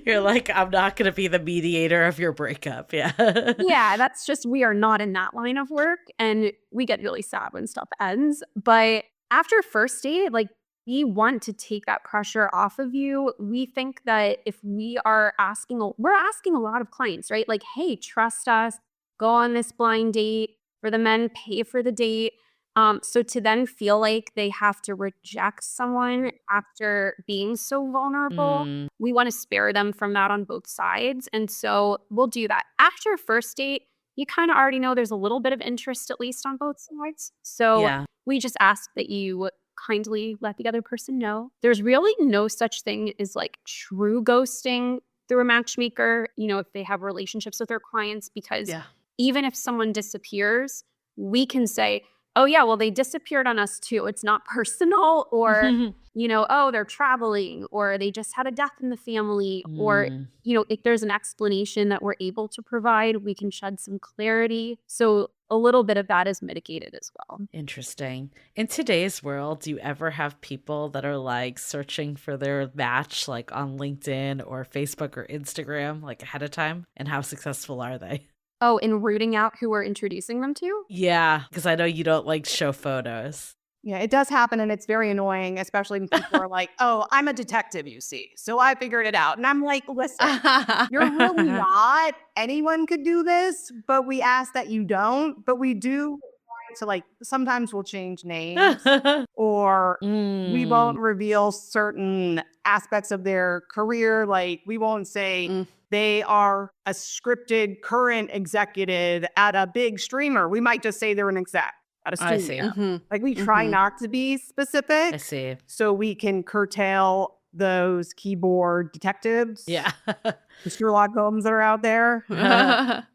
S2: You're like, I'm not going to be the mediator of your breakup. Yeah.
S3: Yeah, that's just, we are not in that line of work. And we get really sad when stuff ends. But after first date, like, we want to take that pressure off of you. We think that if we're asking a lot of clients, right? Like, hey, trust us, go on this blind date. For the men, pay for the date. So to then feel like they have to reject someone after being so vulnerable, we want to spare them from that on both sides. And so we'll do that. After a first date, you kind of already know there's a little bit of interest, at least on both sides. So we just ask that you kindly let the other person know. There's really no such thing as like true ghosting through a matchmaker, if they have relationships with their clients, because even if someone disappears, we can say, oh yeah, well, they disappeared on us too. It's not personal, or, oh, they're traveling, or they just had a death in the family, or, if there's an explanation that we're able to provide, we can shed some clarity. So a little bit of that is mitigated as well.
S2: Interesting. In today's world, do you ever have people that are like searching for their match, like on LinkedIn or Facebook or Instagram, like ahead of time? And how successful are they?
S3: Oh, in rooting out who we're introducing them to?
S2: Yeah, because I know you don't like show photos.
S4: Yeah, it does happen, and it's very annoying, especially when people are like, oh, I'm a detective, you see, so I figured it out. And I'm like, listen, you're really not. Anyone could do this, but we ask that you don't. But we do try to, like, sometimes we'll change names, or we won't reveal certain aspects of their career. Like, we won't say they are a scripted current executive at a big streamer. We might just say they're an exec at a studio.
S2: I see.
S4: Like, we try not to be specific.
S2: I see.
S4: So we can curtail those keyboard detectives.
S2: Yeah.
S4: The Sherlock Holmes that are out there.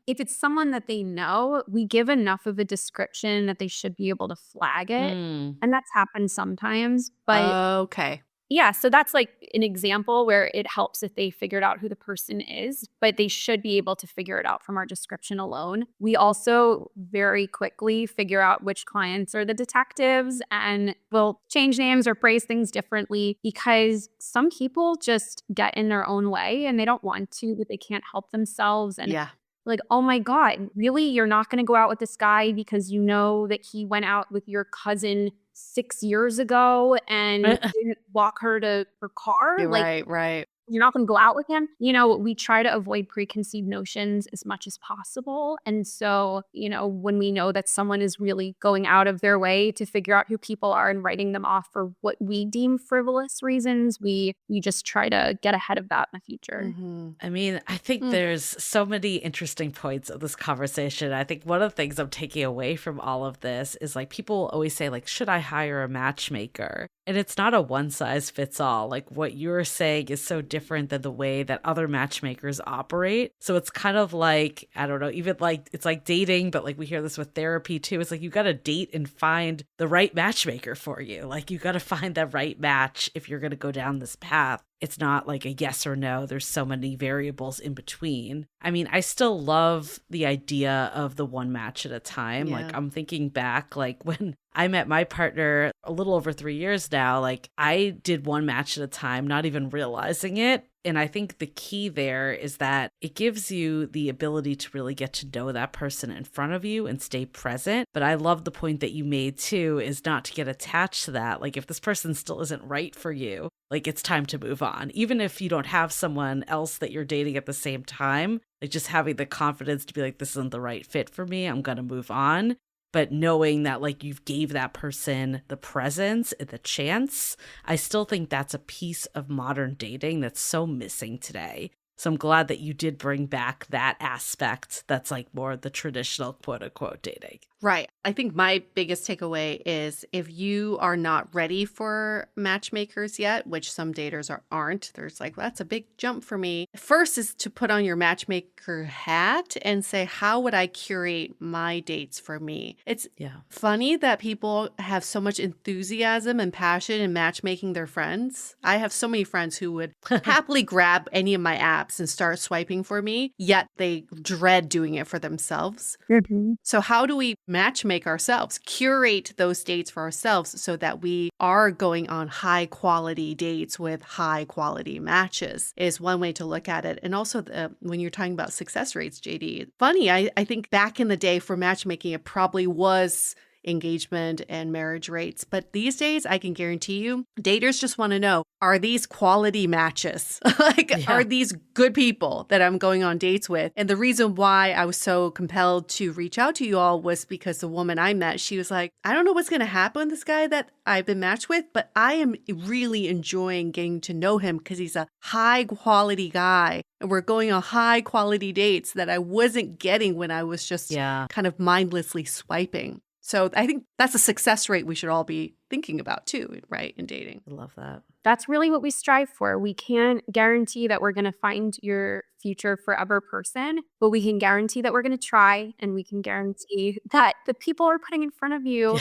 S3: If it's someone that they know, we give enough of a description that they should be able to flag it. And that's happened sometimes. But
S1: okay.
S3: Yeah, so that's like an example where it helps if they figured out who the person is, but they should be able to figure it out from our description alone. We also very quickly figure out which clients are the detectives, and we'll change names or phrase things differently because some people just get in their own way and they don't want to, but they can't help themselves. And
S1: Yeah.
S3: like, oh my God, really? You're not going to go out with this guy because you know that he went out with your cousin 6 years ago and didn't walk her to her car?
S1: You're
S3: Like,
S1: right.
S3: you're not going to go out with him. We try to avoid preconceived notions as much as possible. And so, when we know that someone is really going out of their way to figure out who people are and writing them off for what we deem frivolous reasons, we just try to get ahead of that in the future.
S1: Mm-hmm.
S2: I mean, I think there's so many interesting points of this conversation. I think one of the things I'm taking away from all of this is like people always say like, should I hire a matchmaker? And it's not a one size fits all. Like what you're saying is so different than the way that other matchmakers operate. So it's kind of like, I don't know, even like it's like dating, but like we hear this with therapy too. It's like you got to date and find the right matchmaker for you. Like you got to find that right match if you're going to go down this path. It's not like a yes or no. There's so many variables in between. I mean, I still love the idea of the one match at a time.
S1: Yeah.
S2: Like I'm thinking back, like when I met my partner a little over 3 years now, like I did one match at a time, not even realizing it. And I think the key there is that it gives you the ability to really get to know that person in front of you and stay present. But I love the point that you made too, is not to get attached to that. Like if this person still isn't right for you, like it's time to move on. Even if you don't have someone else that you're dating at the same time, like just having the confidence to be like, this isn't the right fit for me, I'm going to move on. But knowing that like you've gave that person the presence and the chance, I still think that's a piece of modern dating that's so missing today. So I'm glad that you did bring back that aspect that's like more the traditional quote unquote dating.
S1: Right. I think my biggest takeaway is if you are not ready for matchmakers yet, which some daters aren't, there's like, that's a big jump for me. First is to put on your matchmaker hat and say, how would I curate my dates for me? It's funny that people have so much enthusiasm and passion in matchmaking their friends. I have so many friends who would happily grab any of my apps and start swiping for me, yet they dread doing it for themselves.
S3: Mm-hmm.
S1: So how do we matchmake ourselves, curate those dates for ourselves so that we are going on high quality dates with high quality matches is one way to look at it. And also when you're talking about success rates, Jaydi, funny, I think back in the day for matchmaking, it probably was engagement and marriage rates. But these days, I can guarantee you, daters just want to know, are these quality matches? Are these good people that I'm going on dates with? And the reason why I was so compelled to reach out to you all was because the woman I met, she was like, I don't know what's going to happen with this guy that I've been matched with, but I am really enjoying getting to know him because he's a high quality guy. And we're going on high quality dates that I wasn't getting when I was just kind of mindlessly swiping. So I think that's a success rate we should all be thinking about too, right, in dating.
S2: I love that.
S3: That's really what we strive for. We can't guarantee that we're going to find your future forever person, but we can guarantee that we're going to try, and we can guarantee that the people are putting in front of you,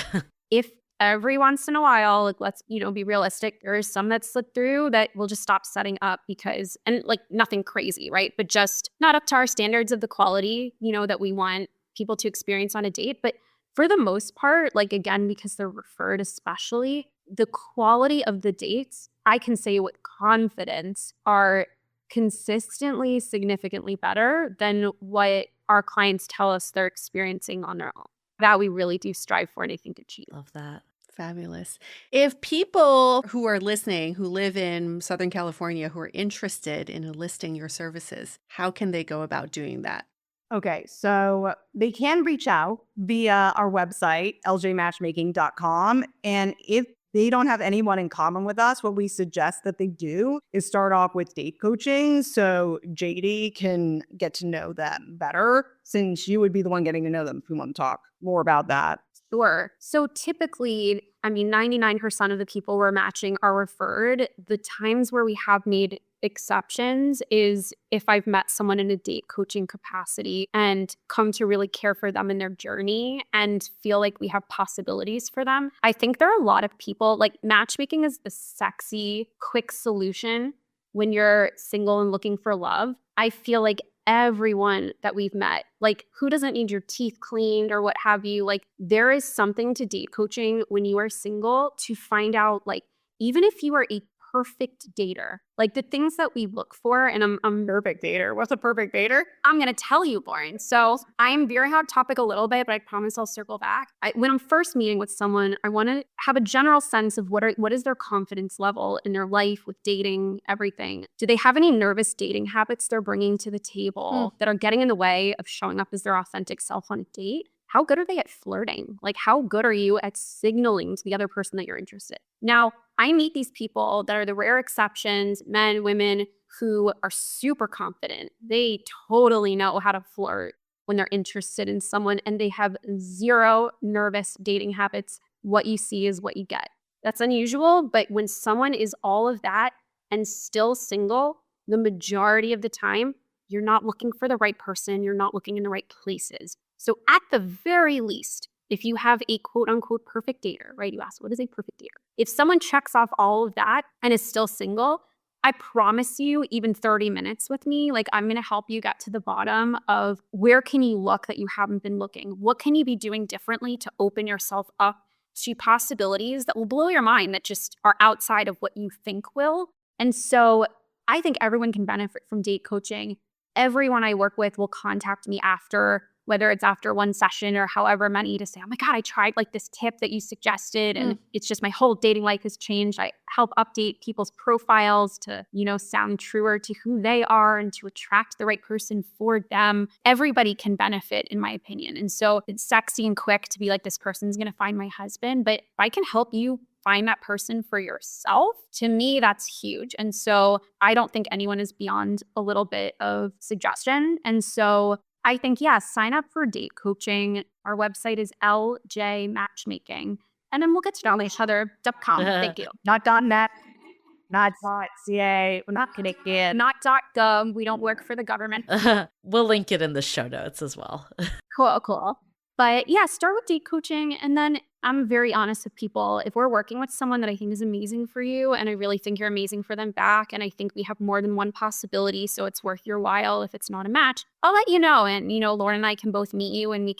S3: if every once in a while, like let's, be realistic, there is some that slip through that we'll just stop setting up because, and like nothing crazy, right? But just not up to our standards of the quality, that we want people to experience on a date. But for the most part, like again, because they're referred especially, the quality of the dates, I can say with confidence, are consistently significantly better than what our clients tell us they're experiencing on their own. That we really do strive for and I think achieve.
S2: Love that.
S1: Fabulous. If people who are listening, who live in Southern California, who are interested in enlisting your services, how can they go about doing that?
S4: Okay, so they can reach out via our website, ljmatchmaking.com. And if they don't have anyone in common with us, what we suggest that they do is start off with date coaching so Jaydi can get to know them better, since you would be the one getting to know them if we want to talk more about that.
S3: Sure. So typically, 99% of the people we're matching are referred. The times where we have made exceptions is if I've met someone in a date coaching capacity and come to really care for them in their journey and feel like we have possibilities for them. I think there are a lot of people, like matchmaking is the sexy, quick solution when you're single and looking for love. I feel like everyone that we've met, like who doesn't need your teeth cleaned or what have you, like there is something to date coaching when you are single to find out, like, even if you are a perfect dater, like the things that we look for, and I'm
S4: Perfect dater. What's a perfect dater?
S3: I'm going to tell you, Lauren. So I'm very hot topic a little bit, but I promise I'll circle back. When I'm first meeting with someone, I want to have a general sense of what is their confidence level in their life with dating, everything. Do they have any nervous dating habits they're bringing to the table that are getting in the way of showing up as their authentic self on a date? How good are they at flirting? Like, how good are you at signaling to the other person that you're interested? Now, I meet these people that are the rare exceptions, men, women, who are super confident. They totally know how to flirt when they're interested in someone, and they have zero nervous dating habits. What you see is what you get. That's unusual, but when someone is all of that and still single, the majority of the time, you're not looking for the right person. You're not looking in the right places. So at the very least, if you have a quote unquote perfect dater, right? You ask, what is a perfect dater? If someone checks off all of that and is still single, I promise you, even 30 minutes with me, like I'm going to help you get to the bottom of where can you look that you haven't been looking? What can you be doing differently to open yourself up to possibilities that will blow your mind that just are outside of what you think will? And so I think everyone can benefit from date coaching. Everyone I work with will contact me after, whether it's after one session or however many, to say, oh my God, I tried like this tip that you suggested and it's just my whole dating life has changed. I help update people's profiles to, sound truer to who they are and to attract the right person for them. Everybody can benefit, in my opinion. And so it's sexy and quick to be like, this person's going to find my husband, but if I can help you find that person for yourself, to me, that's huge. And so I don't think anyone is beyond a little bit of suggestion. And so I think, sign up for date coaching. Our website is LJ Matchmaking. And then we'll get to know each other.com. Thank you.
S4: Not .net, not .ca, we're not connected.
S3: Not .gov. We don't work for the government.
S2: We'll link it in the show notes as well.
S3: Cool. But start with date coaching. And then I'm very honest with people. If we're working with someone that I think is amazing for you, and I really think you're amazing for them back, and I think we have more than one possibility, so it's worth your while if it's not a match, I'll let you know. And, Lauren and I can both meet you and we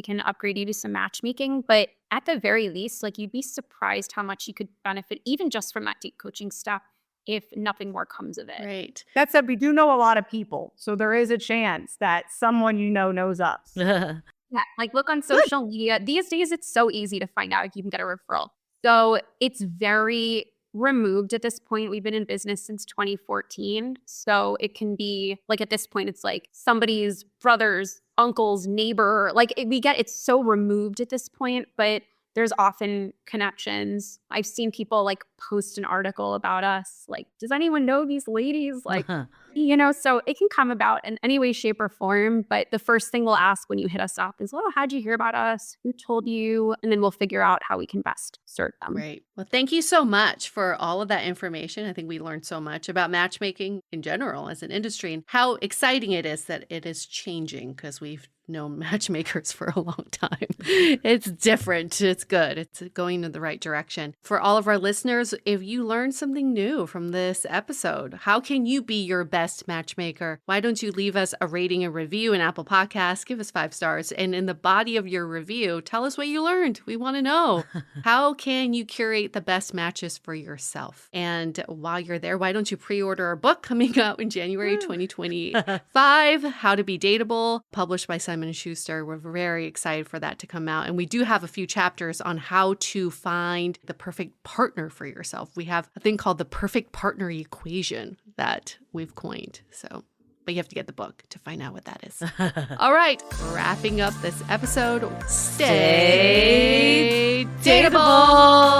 S3: can upgrade you to some matchmaking. But at the very least, like, you'd be surprised how much you could benefit even just from that date coaching step if nothing more comes of it.
S1: Right.
S4: That said, we do know a lot of people. So there is a chance that someone knows us.
S3: Yeah, like look on social media. These days, it's so easy to find out if you can get a referral. So it's very removed at this point. We've been in business since 2014. So it can be like, at this point, it's like somebody's brother's uncle's neighbor. Like it's so removed at this point, but there's often connections. I've seen people like post an article about us. Like, does anyone know these ladies? Like, so it can come about in any way, shape, or form. But the first thing we'll ask when you hit us up is, how'd you hear about us? Who told you? And then we'll figure out how we can best serve them.
S1: Right. Well, thank you so much for all of that information. I think we learned so much about matchmaking in general as an industry and how exciting it is that it is changing, because we've known matchmakers for a long time. It's different. It's good. It's going in the right direction. For all of our listeners, if you learned something new from this episode, how can you be your best matchmaker? Why don't you leave us a rating and review in Apple Podcasts? Give us 5 stars. And in the body of your review, tell us what you learned. We want to know. How can you curate the best matches for yourself? And while you're there, why don't you pre-order our book coming out in January 2025, How to Be Dateable, published by Simon & Schuster. We're very excited for that to come out. And we do have a few chapters on how to find the perfect partner for yourself. We have a thing called the perfect partner equation that we've coined. So, but you have to get the book to find out what that is. All right, wrapping up this episode. Stay dateable.